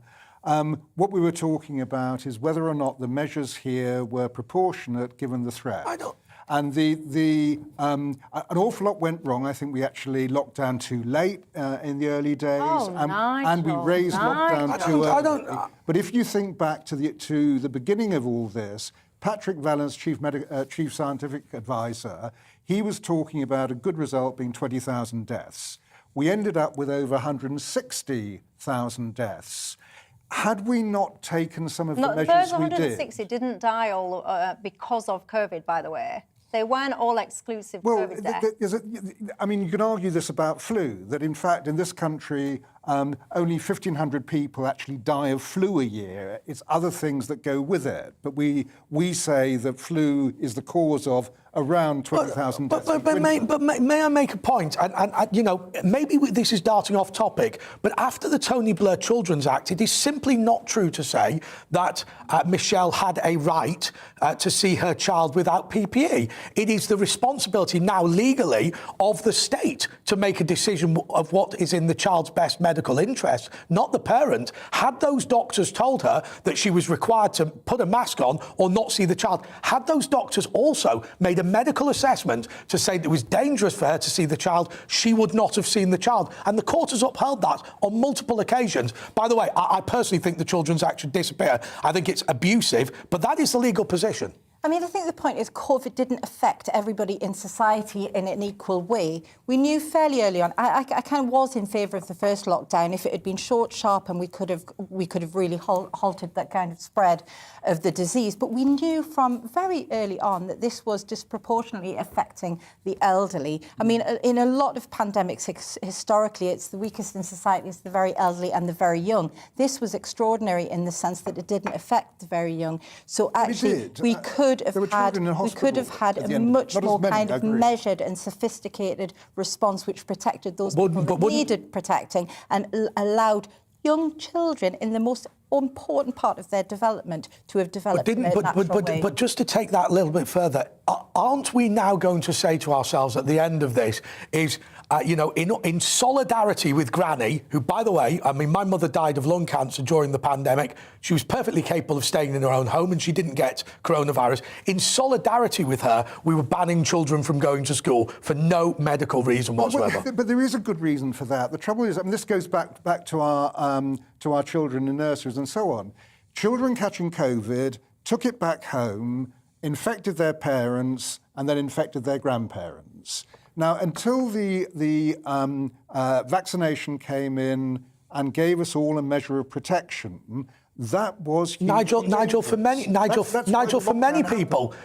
What we were talking about is whether or not the measures here were proportionate given the threat. I don't. And an awful lot went wrong. I think we actually locked down too late in the early days, and we raised lockdown too early. But if you think back to the beginning of all this, Patrick Vallance, chief scientific advisor, he was talking about a good result being 20,000 deaths. We ended up with over 160,000 deaths. Had we not taken some of the measures we did... Those 160 didn't die all because of COVID, by the way. They weren't all exclusive COVID deaths. I mean, you can argue this about flu, that in fact in this country only 1,500 people actually die of flu a year. It's other things that go with it. But we say that flu is the cause of around 20,000 deaths. But may I make a point? And you know, maybe this is darting off topic, but after the Tony Blair Children's Act, it is simply not true to say that Michelle had a right to see her child without PPE. It is the responsibility now legally of the state to make a decision of what is in the child's best medical interest, not the parent. Had those doctors told her that she was required to put a mask on or not see the child, had those doctors also made a medical assessment to say that it was dangerous for her to see the child, she would not have seen the child. And the court has upheld that on multiple occasions. By the way, I personally think the Children's Act should disappear. I think it's abusive, but that is the legal position. I mean, I think the point is COVID didn't affect everybody in society in an equal way. We knew fairly early on. I kind of was in favour of the first lockdown. If it had been short, sharp, and we could have really halted that kind of spread of the disease. But we knew from very early on that this was disproportionately affecting the elderly. I mean, in a lot of pandemics historically, it's the weakest in society, it's the very elderly and the very young. This was extraordinary in the sense that it didn't affect the very young. So actually, we could have had a much more kind of measured and sophisticated response which protected those people that needed protecting and allowed young children in the most important part of their development to have developed in a natural way. But just to take that a little bit further, aren't we now going to say to ourselves at the end of this is, you know, in solidarity with Granny, who, by the way, I mean, my mother died of lung cancer during the pandemic. She was perfectly capable of staying in her own home and she didn't get coronavirus. In solidarity with her, we were banning children from going to school for no medical reason whatsoever. Well, but there is a good reason for that. The trouble is, I mean, this goes back to our children in nurseries and so on. Children catching COVID, took it back home, infected their parents, and then infected their grandparents. Now, until the vaccination came in and gave us all a measure of protection, that was Nigel. For many people,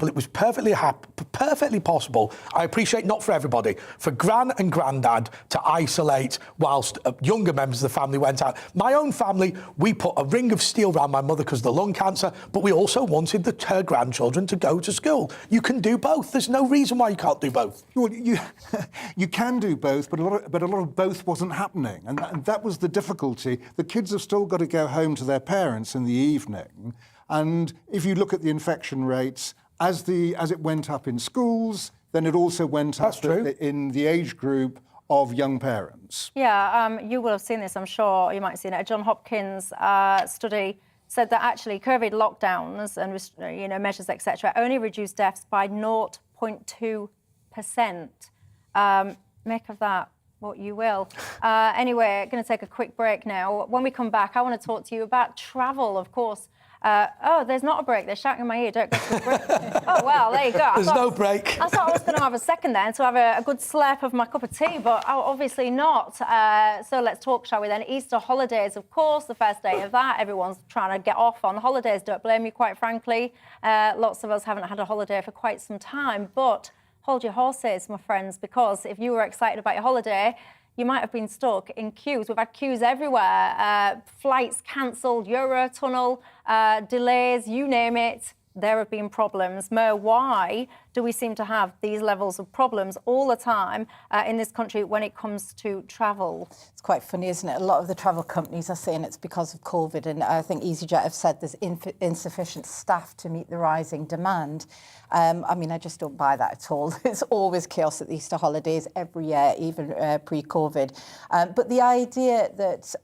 it was perfectly possible. I appreciate not for everybody, for Gran and Grandad to isolate whilst younger members of the family went out. My own family, we put a ring of steel around my mother because of the lung cancer, but we also wanted her grandchildren to go to school. You can do both. There's no reason why you can't do both. Well, you can do both, but a lot of both wasn't happening, and that was the difficulty. The kids have still got to go home to their parents in the evening, and if you look at the infection rates as it went up in schools, then it also went up in the age group of young parents. Yeah, you will have seen this, I'm sure you might have seen it. A Johns Hopkins study said that actually COVID lockdowns and measures, etc., only reduced deaths by 0.2%. Make of that what you will. Anyway, going to take a quick break now. When we come back, I want to talk to you about travel, of course. Oh, there's not a break. They're shouting in my ear, don't go to a break. Oh, well, there you go. There's no break. I thought I was going to have a second then to have a good slurp of my cup of tea, but obviously not. So let's talk, shall we then? Easter holidays, of course, the first day of that. Everyone's trying to get off on holidays. Don't blame me, quite frankly. Lots of us haven't had a holiday for quite some time, but hold your horses, my friends, because if you were excited about your holiday, you might have been stuck in queues. We've had queues everywhere. Flights cancelled, Eurotunnel, delays, you name it. There have been problems. Mo, why do we seem to have these levels of problems all the time in this country when it comes to travel? It's quite funny, isn't it? A lot of the travel companies are saying it's because of COVID, and I think EasyJet have said there's insufficient staff to meet the rising demand. I mean, I just don't buy that at all. It's always chaos at the Easter holidays every year, even pre-COVID. But the idea that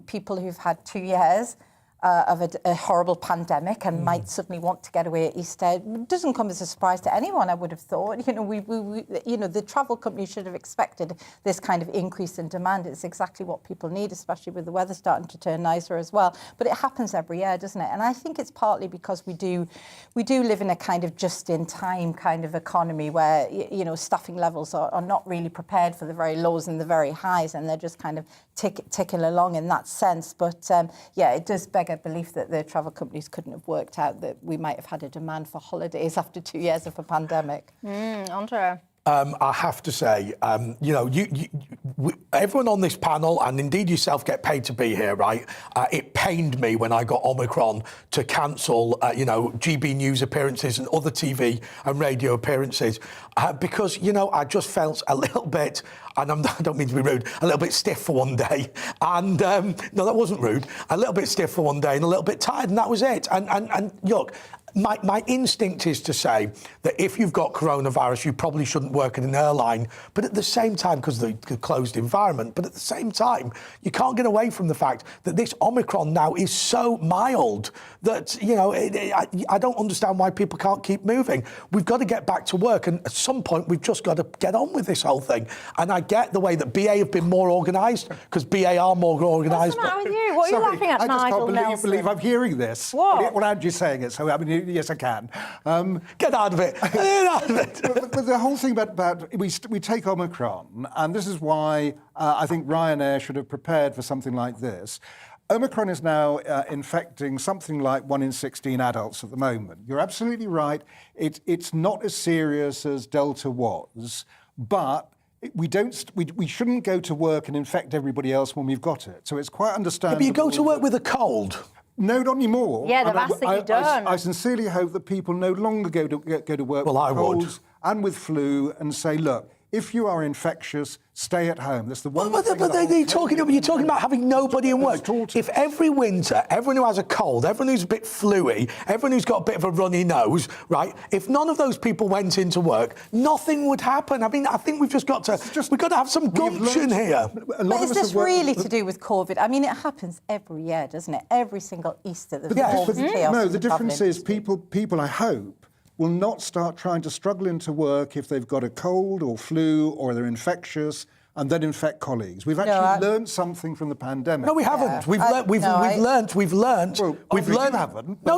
people who've had 2 years of a horrible pandemic and might suddenly want to get away at Easter doesn't come as a surprise to anyone, I would have thought. You know, we the travel companies should have expected this kind of increase in demand. It's exactly what people need, especially with the weather starting to turn nicer as well. But it happens every year, doesn't it? And I think it's partly because we do live in a kind of just-in-time kind of economy where, you know, staffing levels are not really prepared for the very lows and the very highs, and they're just kind of ticking along in that sense. But yeah, it does beg a belief that the travel companies couldn't have worked out that we might have had a demand for holidays after 2 years of a pandemic. Andre? I have to say, you know, everyone on this panel, and indeed yourself, get paid to be here, right? It pained me when I got Omicron to cancel, you know, GBNews appearances and other TV and radio appearances because, you know, I just felt a little bit, and I don't mean to be rude, a little bit stiff for one day. And no, that wasn't rude. A little bit stiff for one day and a little bit tired, and that was it. And look, my instinct is to say that if you've got coronavirus, you probably shouldn't work in an airline. But at the same time, because of the closed environment, but at the same time, you can't get away from the fact that this Omicron now is so mild that, you know, I don't understand why people can't keep moving. We've got to get back to work. And at some point, we've just got to get on with this whole thing. And I get the way that BA have been more organised, because BA are more organised. What's the matter with you? What are you laughing at, I just Nigel can't Nelson? believe I'm hearing this. What? Well, Andrew's saying it, so I mean, yes, I can. Get out of it. Get out of it. But the whole thing about we take Omicron, and this is why I think Ryanair should have prepared for something like this. Omicron is now infecting something like 1 in 16 adults at the moment. You're absolutely right. It's not as serious as Delta was, but we shouldn't go to work and infect everybody else when we've got it. So it's quite understandable. Yeah, but you go to work with a cold. No, not anymore. Yeah, they've asked that you don't. I sincerely hope that people no longer go to work with colds and with flu and say, look, if you are infectious, stay at home. That's the one thing. But you're talking about having nobody in work. If every winter, everyone who has a cold, everyone who's a bit fluey, everyone who's got a bit of a runny nose, right? If none of those people went into work, nothing would happen. I mean, I think we've just got to have some gumption here. But is this really to do with COVID? I mean, it happens every year, doesn't it? Every single Easter, there's always chaos. No, the difference is people, I hope, will not start trying to struggle into work if they've got a cold or flu or they're infectious and then infect colleagues. We've actually learned something from the pandemic. No, we haven't. We've learned. Well, we've learned. You haven't. No.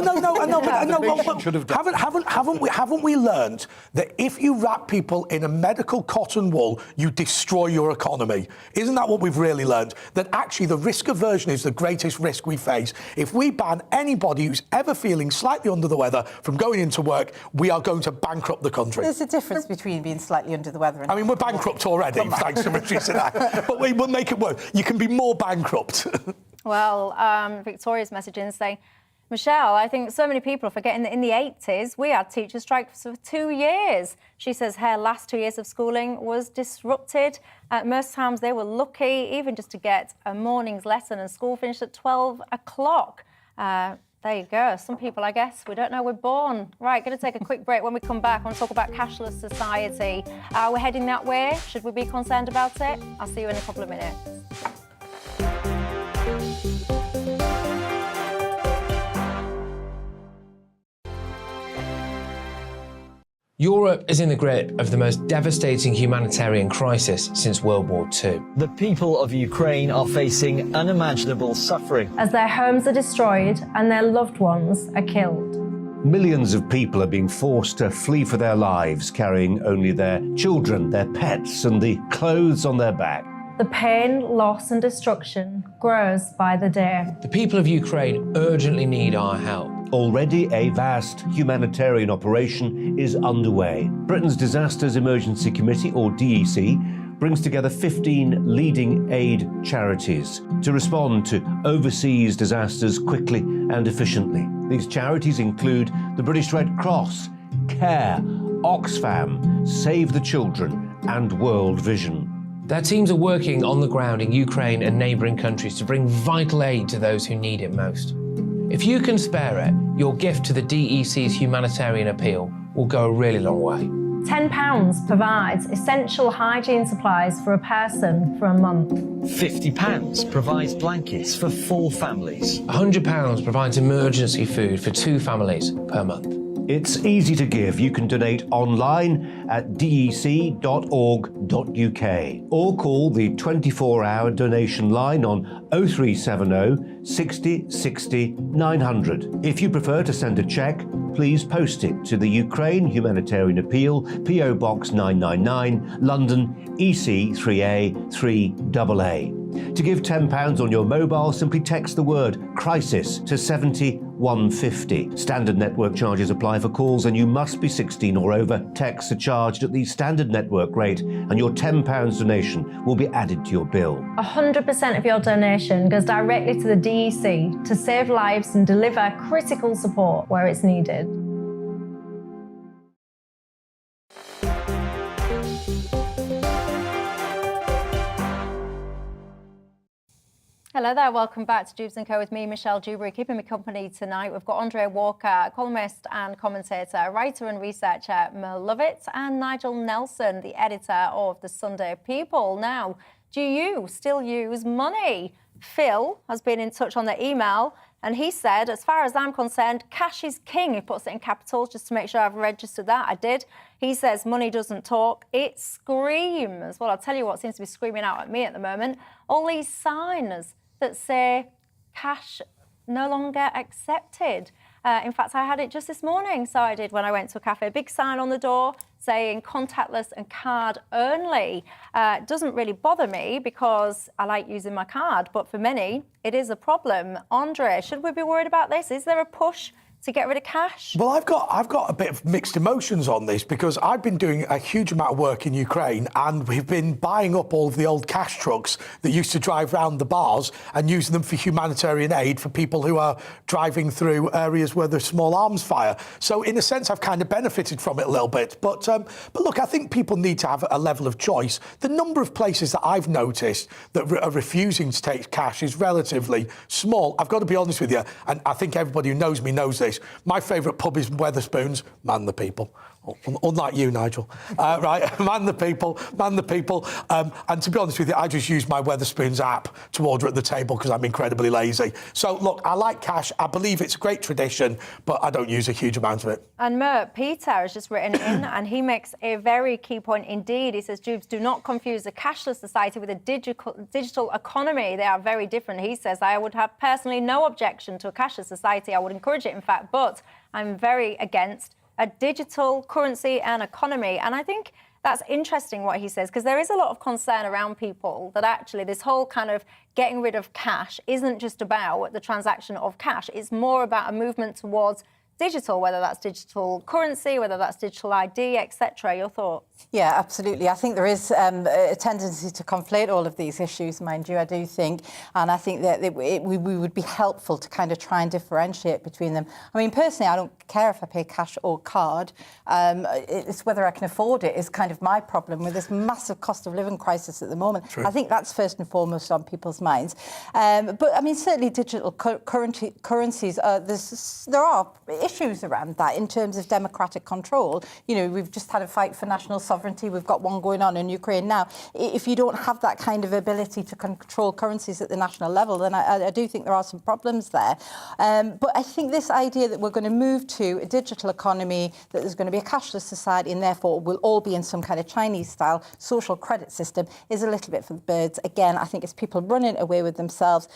Haven't Haven't we learned that if you wrap people in a medical cotton wool, you destroy your economy? Isn't that what we've really learned? That actually the risk aversion is the greatest risk we face. If we ban anybody who's ever feeling slightly under the weather from going into work, we are going to bankrupt the country. There's a difference between being slightly under the weather and... I mean, we're bankrupt already, thanks to but we will make it work. You can be more bankrupt. Well, Victoria's messaging saying, Michelle, I think so many people are forgetting that in the 80s, we had teacher strikes for 2 years. She says her last 2 years of schooling was disrupted. Most times they were lucky even just to get a morning's lesson, and school finished at 12 o'clock. There you go. Some people, I guess, we don't know we're born. Right, going to take a quick break. When we come back, I want to talk about cashless society. We're heading that way. Should we be concerned about it? I'll see you in a couple of minutes. Europe is in the grip of the most devastating humanitarian crisis since World War II. The people of Ukraine are facing unimaginable suffering as their homes are destroyed and their loved ones are killed. Millions of people are being forced to flee for their lives, carrying only their children, their pets, and the clothes on their back. The pain, loss and destruction grows by the day. The people of Ukraine urgently need our help. Already a vast humanitarian operation is underway. Britain's Disasters Emergency Committee, or DEC, brings together 15 leading aid charities to respond to overseas disasters quickly and efficiently. These charities include the British Red Cross, CARE, Oxfam, Save the Children, and World Vision. Their teams are working on the ground in Ukraine and neighbouring countries to bring vital aid to those who need it most. If you can spare it, your gift to the DEC's humanitarian appeal will go a really long way. £10 provides essential hygiene supplies for a person for a month. £50 provides blankets for 4 families. £100 provides emergency food for 2 families per month. It's easy to give. You can donate online at dec.org.uk or call the 24-hour donation line on 0370 60 60 900. If you prefer to send a cheque, please post it to the Ukraine Humanitarian Appeal, PO Box 999, London, EC 3A 3AA. To give £10 on your mobile, simply text the word crisis to 70150. Standard network charges apply for calls and you must be 16 or over. Texts are charged at the standard network rate and your £10 donation will be added to your bill. 100% of your donation goes directly to the DEC to save lives and deliver critical support where it's needed. Hello there, welcome back to Dewbs & Co with me, Michelle Dewberry. Keeping me company tonight, we've got Andre Walker, columnist and commentator, writer and researcher, Mer Lovett, and Nigel Nelson, the editor of the Sunday People. Now, do you still use money? Phil has been in touch on the email, and he said, as far as I'm concerned, cash is king. He puts it in capitals just to make sure I've registered that. I did. He says money doesn't talk, it screams. Well, I'll tell you what seems to be screaming out at me at the moment. All these signs that say cash no longer accepted. In fact, I had it just this morning, so I did when I went to a cafe. Big sign on the door saying contactless and card only. It doesn't really bother me because I like using my card, but for many, it is a problem. Andre, should we be worried about this? Is there a push to get rid of cash? Well, I've got a bit of mixed emotions on this because I've been doing a huge amount of work in Ukraine and we've been buying up all of the old cash trucks that used to drive around the bars and using them for humanitarian aid for people who are driving through areas where there's small arms fire. So in a sense, I've kind of benefited from it a little bit. But look, I think people need to have a level of choice. The number of places that I've noticed that are refusing to take cash is relatively small. I've got to be honest with you, and I think everybody who knows me knows this. My favourite pub is Wetherspoons. Man the people. Unlike you, Nigel. Right, man the people. And to be honest with you, I just use my Wetherspoons app to order at the table because I'm incredibly lazy. So, look, I like cash. I believe it's a great tradition, but I don't use a huge amount of it. And Mert, Peter has just written in, and he makes a very key point indeed. He says, Dewbs, do not confuse a cashless society with a digital economy. They are very different. He says, I would have personally no objection to a cashless society. I would encourage it, in fact, but I'm very against a digital currency and economy. And I think that's interesting what he says, because there is a lot of concern around people that actually this whole kind of getting rid of cash isn't just about the transaction of cash. It's more about a movement towards digital, whether that's digital currency, whether that's digital ID, etc. Your thoughts? Yeah, absolutely. I think there is a tendency to conflate all of these issues, mind you, I do think. And I think that we would be helpful to kind of try and differentiate between them. I mean, personally, I don't care if I pay cash or card. It's whether I can afford it is kind of my problem with this massive cost of living crisis at the moment. True. I think that's first and foremost on people's minds. But, I mean, certainly digital currencies, there are issues around that in terms of democratic control. You know, we've just had a fight for national sovereignty sovereignty. We've got one going on in Ukraine now. If you don't have that kind of ability to control currencies at the national level, then I do think there are some problems there. But I think this idea that we're going to move to a digital economy, that there's going to be a cashless society, and therefore we'll all be in some kind of Chinese-style social credit system is a little bit for the birds. Again, I think it's people running away with themselves,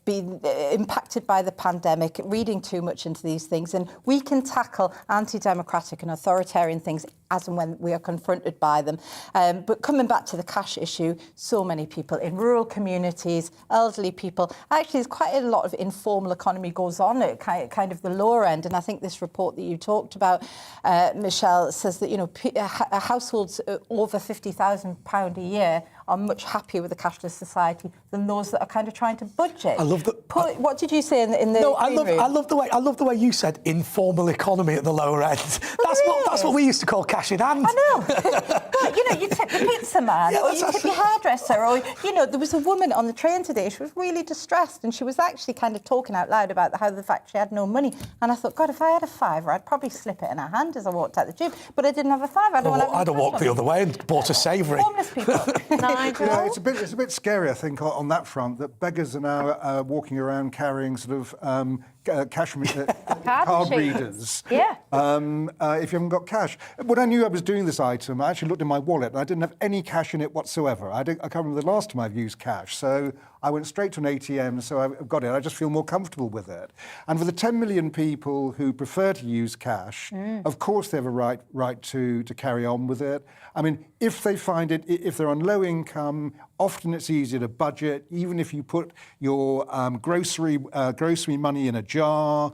being impacted by the pandemic, reading too much into these things. And we can tackle anti-democratic and authoritarian things as and when we are confronted by them. But coming back to the cash issue, so many people in rural communities, elderly people, actually there's quite a lot of informal economy goes on at kind of the lower end. And I think this report that you talked about, Michelle, says that, you know, households over £50,000 a year are much happier with a cashless society than those that are kind of trying to budget. I love that. What did you say in the No, I love the way you said informal economy at the lower end. That's what we used to call cash in hand. I know. But, you know, you tip the pizza man, or you tip your hairdresser, or, you know, there was a woman on the train today, she was really distressed, and she was actually kind of talking out loud about how the fact she had no money. And I thought, God, if I had a fiver, I'd probably slip it in her hand as I walked out the tube. But I didn't have a fiver. I'd have walked the other way and bought a savoury. Homeless people. You know, it's a bit scary, I think, on that front, that beggars are now walking around carrying sort of card readers. Yeah. If you haven't got cash. When I knew I was doing this item, I actually looked in my wallet and I didn't have any cash in it whatsoever. I can't remember the last time I've used cash, so I went straight to an ATM, so I've got it. I just feel more comfortable with it. And for the 10 million people who prefer to use cash, of course they have a right to carry on with it. I mean, if they find it, if they're on low income, often it's easier to budget, even if you put your grocery money in a jar,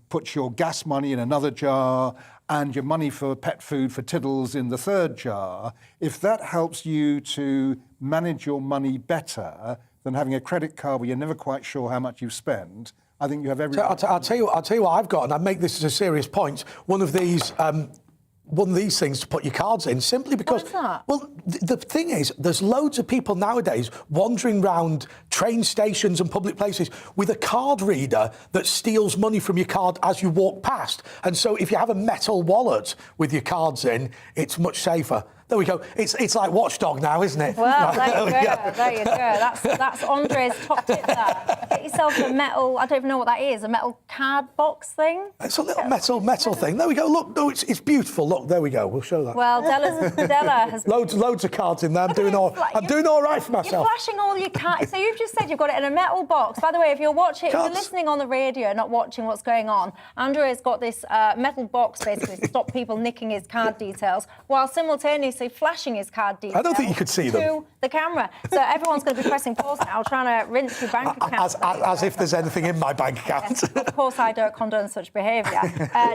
put your gas money in another jar, and your money for pet food for tiddles in the third jar. If that helps you to manage your money better than having a credit card where you're never quite sure how much you've spent, I think you have every... I'll tell you what I've got, and I make this as a serious point. One of these things to put your cards in, simply because... What is that? Well, the thing is, there's loads of people nowadays wandering around train stations and public places with a card reader that steals money from your card as you walk past. And so if you have a metal wallet with your cards in, it's much safer. There we go. It's like Watchdog now, isn't it? Well, there you go. That's Andre's top tip there. Get yourself a metal, I don't even know what that is, a metal card box thing. It's a little metal thing. There we go. Look, no, it's beautiful. Look, there we go. We'll show that. Well, Della has... Loads of cards in there. I'm doing all right for myself. You're flashing all your cards. So you've just said you've got it in a metal box. By the way, if you're listening on the radio, not watching what's going on, Andre's got this metal box basically to stop people nicking his card details, while simultaneously flashing his card details. I don't think you could see them. To the camera. So everyone's going to be pressing pause now, trying to rinse your bank account. As if there's anything in my bank account. Yes, of course, I don't condone such behaviour.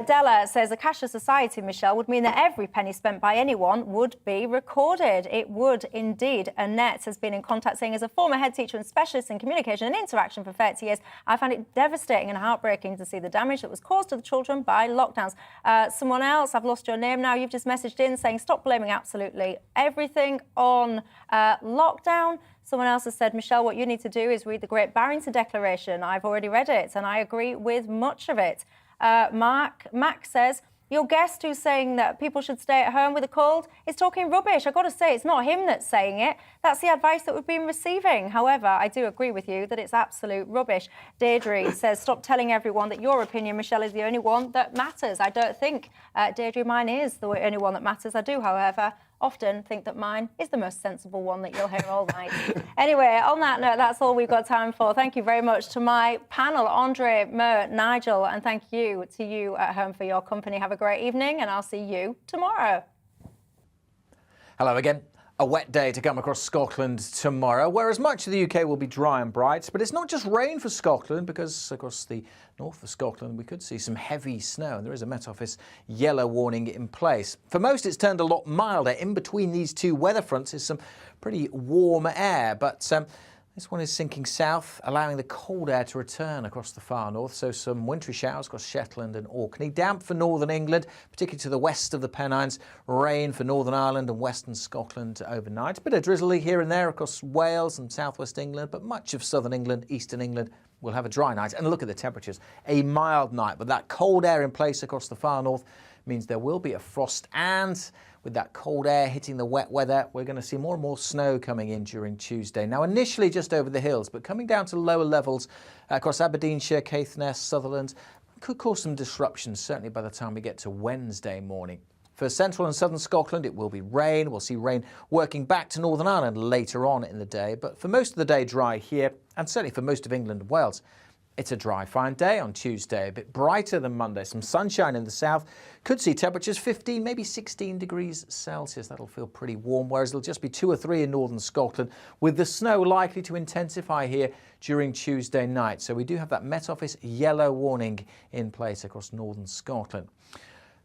Della says a cashless society, Michelle, would mean that every penny spent by anyone would be recorded. It would indeed. Annette has been in contact saying, as a former head teacher and specialist in communication and interaction for 30 years, I found it devastating and heartbreaking to see the damage that was caused to the children by lockdowns. Someone else, I've lost your name now, you've just messaged in saying, stop blaming absolutely everything on lockdown. Someone else has said, Michelle, what you need to do is read the Great Barrington Declaration. I've already read it and I agree with much of it. Mac says, your guest who's saying that people should stay at home with a cold is talking rubbish. I've got to say, it's not him that's saying it. That's the advice that we've been receiving. However, I do agree with you that it's absolute rubbish. Deirdre says, stop telling everyone that your opinion, Michelle, is the only one that matters. I don't think, Deirdre, mine is the only one that matters. I do, however, often think that mine is the most sensible one that you'll hear all night. Anyway, on that note, that's all we've got time for. Thank you very much to my panel, Andre, Mo, Nigel, and thank you to you at home for your company. Have a great evening, and I'll see you tomorrow. Hello again. A wet day to come across Scotland tomorrow, whereas much of the UK will be dry and bright. But it's not just rain for Scotland, because across the north of Scotland we could see some heavy snow, and there is a Met Office yellow warning in place. For most it's turned a lot milder. In between these two weather fronts is some pretty warm air, but this one is sinking south, allowing the cold air to return across the far north. So some wintry showers across Shetland and Orkney. Damp for northern England, particularly to the west of the Pennines. Rain for Northern Ireland and western Scotland overnight. A bit of drizzly here and there across Wales and southwest England, but much of southern England, eastern England will have a dry night. And look at the temperatures. A mild night, but that cold air in place across the far north means there will be a frost and, with that cold air hitting the wet weather, we're going to see more and more snow coming in during Tuesday. Now, initially just over the hills, but coming down to lower levels across Aberdeenshire, Caithness, Sutherland, could cause some disruptions, certainly by the time we get to Wednesday morning. For central and southern Scotland, it will be rain. We'll see rain working back to Northern Ireland later on in the day, but for most of the day dry here, and certainly for most of England and Wales. It's a dry, fine day on Tuesday, a bit brighter than Monday. Some sunshine in the south. Could see temperatures 15, maybe 16 degrees Celsius. That'll feel pretty warm, whereas it'll just be 2 or 3 in northern Scotland, with the snow likely to intensify here during Tuesday night. So we do have that Met Office yellow warning in place across northern Scotland.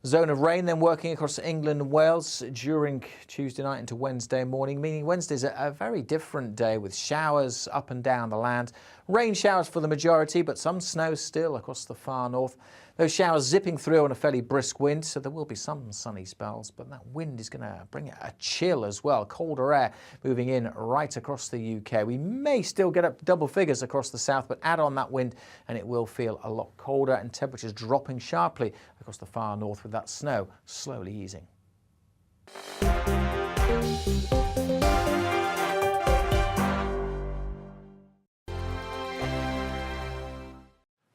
Zone of rain then working across England and Wales during Tuesday night into Wednesday morning, meaning Wednesday's a very different day with showers up and down the land. Rain showers for the majority, but some snow still across the far north. Those showers zipping through on a fairly brisk wind, so there will be some sunny spells, but that wind is going to bring a chill as well. Colder air moving in right across the UK. We may still get up double figures across the south, but add on that wind and it will feel a lot colder, and temperatures dropping sharply across the far north with that snow slowly easing.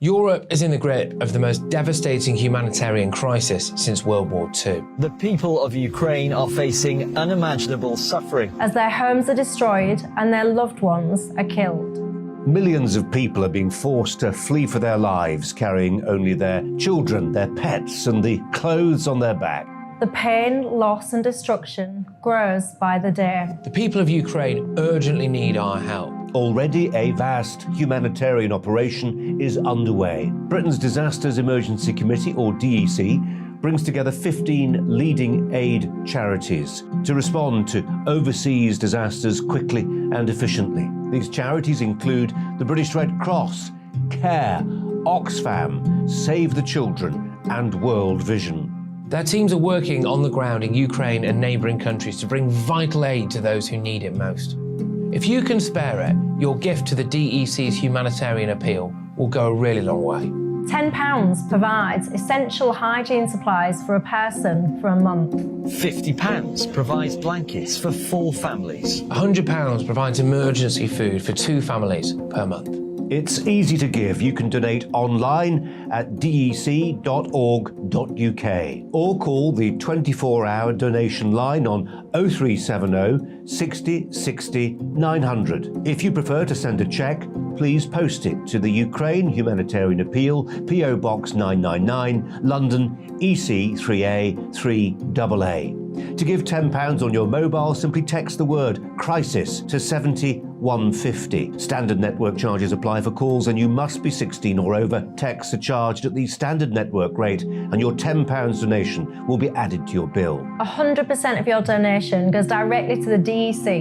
Europe is in the grip of the most devastating humanitarian crisis since World War II. The people of Ukraine are facing unimaginable suffering as their homes are destroyed and their loved ones are killed. Millions of people are being forced to flee for their lives, carrying only their children, their pets, and the clothes on their back. The pain, loss and destruction grows by the day. The people of Ukraine urgently need our help. Already a vast humanitarian operation is underway. Britain's Disasters Emergency Committee, or DEC, brings together 15 leading aid charities to respond to overseas disasters quickly and efficiently. These charities include the British Red Cross, CARE, Oxfam, Save the Children, and World Vision. Their teams are working on the ground in Ukraine and neighbouring countries to bring vital aid to those who need it most. If you can spare it, your gift to the DEC's humanitarian appeal will go a really long way. £10 provides essential hygiene supplies for a person for a month. £50 provides blankets for 4 families. £100 provides emergency food for 2 families per month. It's easy to give. You can donate online at dec.org.uk or call the 24-hour donation line on 0370 60 60 900. If you prefer to send a cheque, please post it to the Ukraine Humanitarian Appeal, PO Box 999, London, EC 3A 3AA. To give £10 on your mobile, simply text the word crisis to 70150. Standard network charges apply for calls, and you must be 16 or over. Texts are charged at the standard network rate, and your £10 donation will be added to your bill. 100% of your donation goes directly to the DEC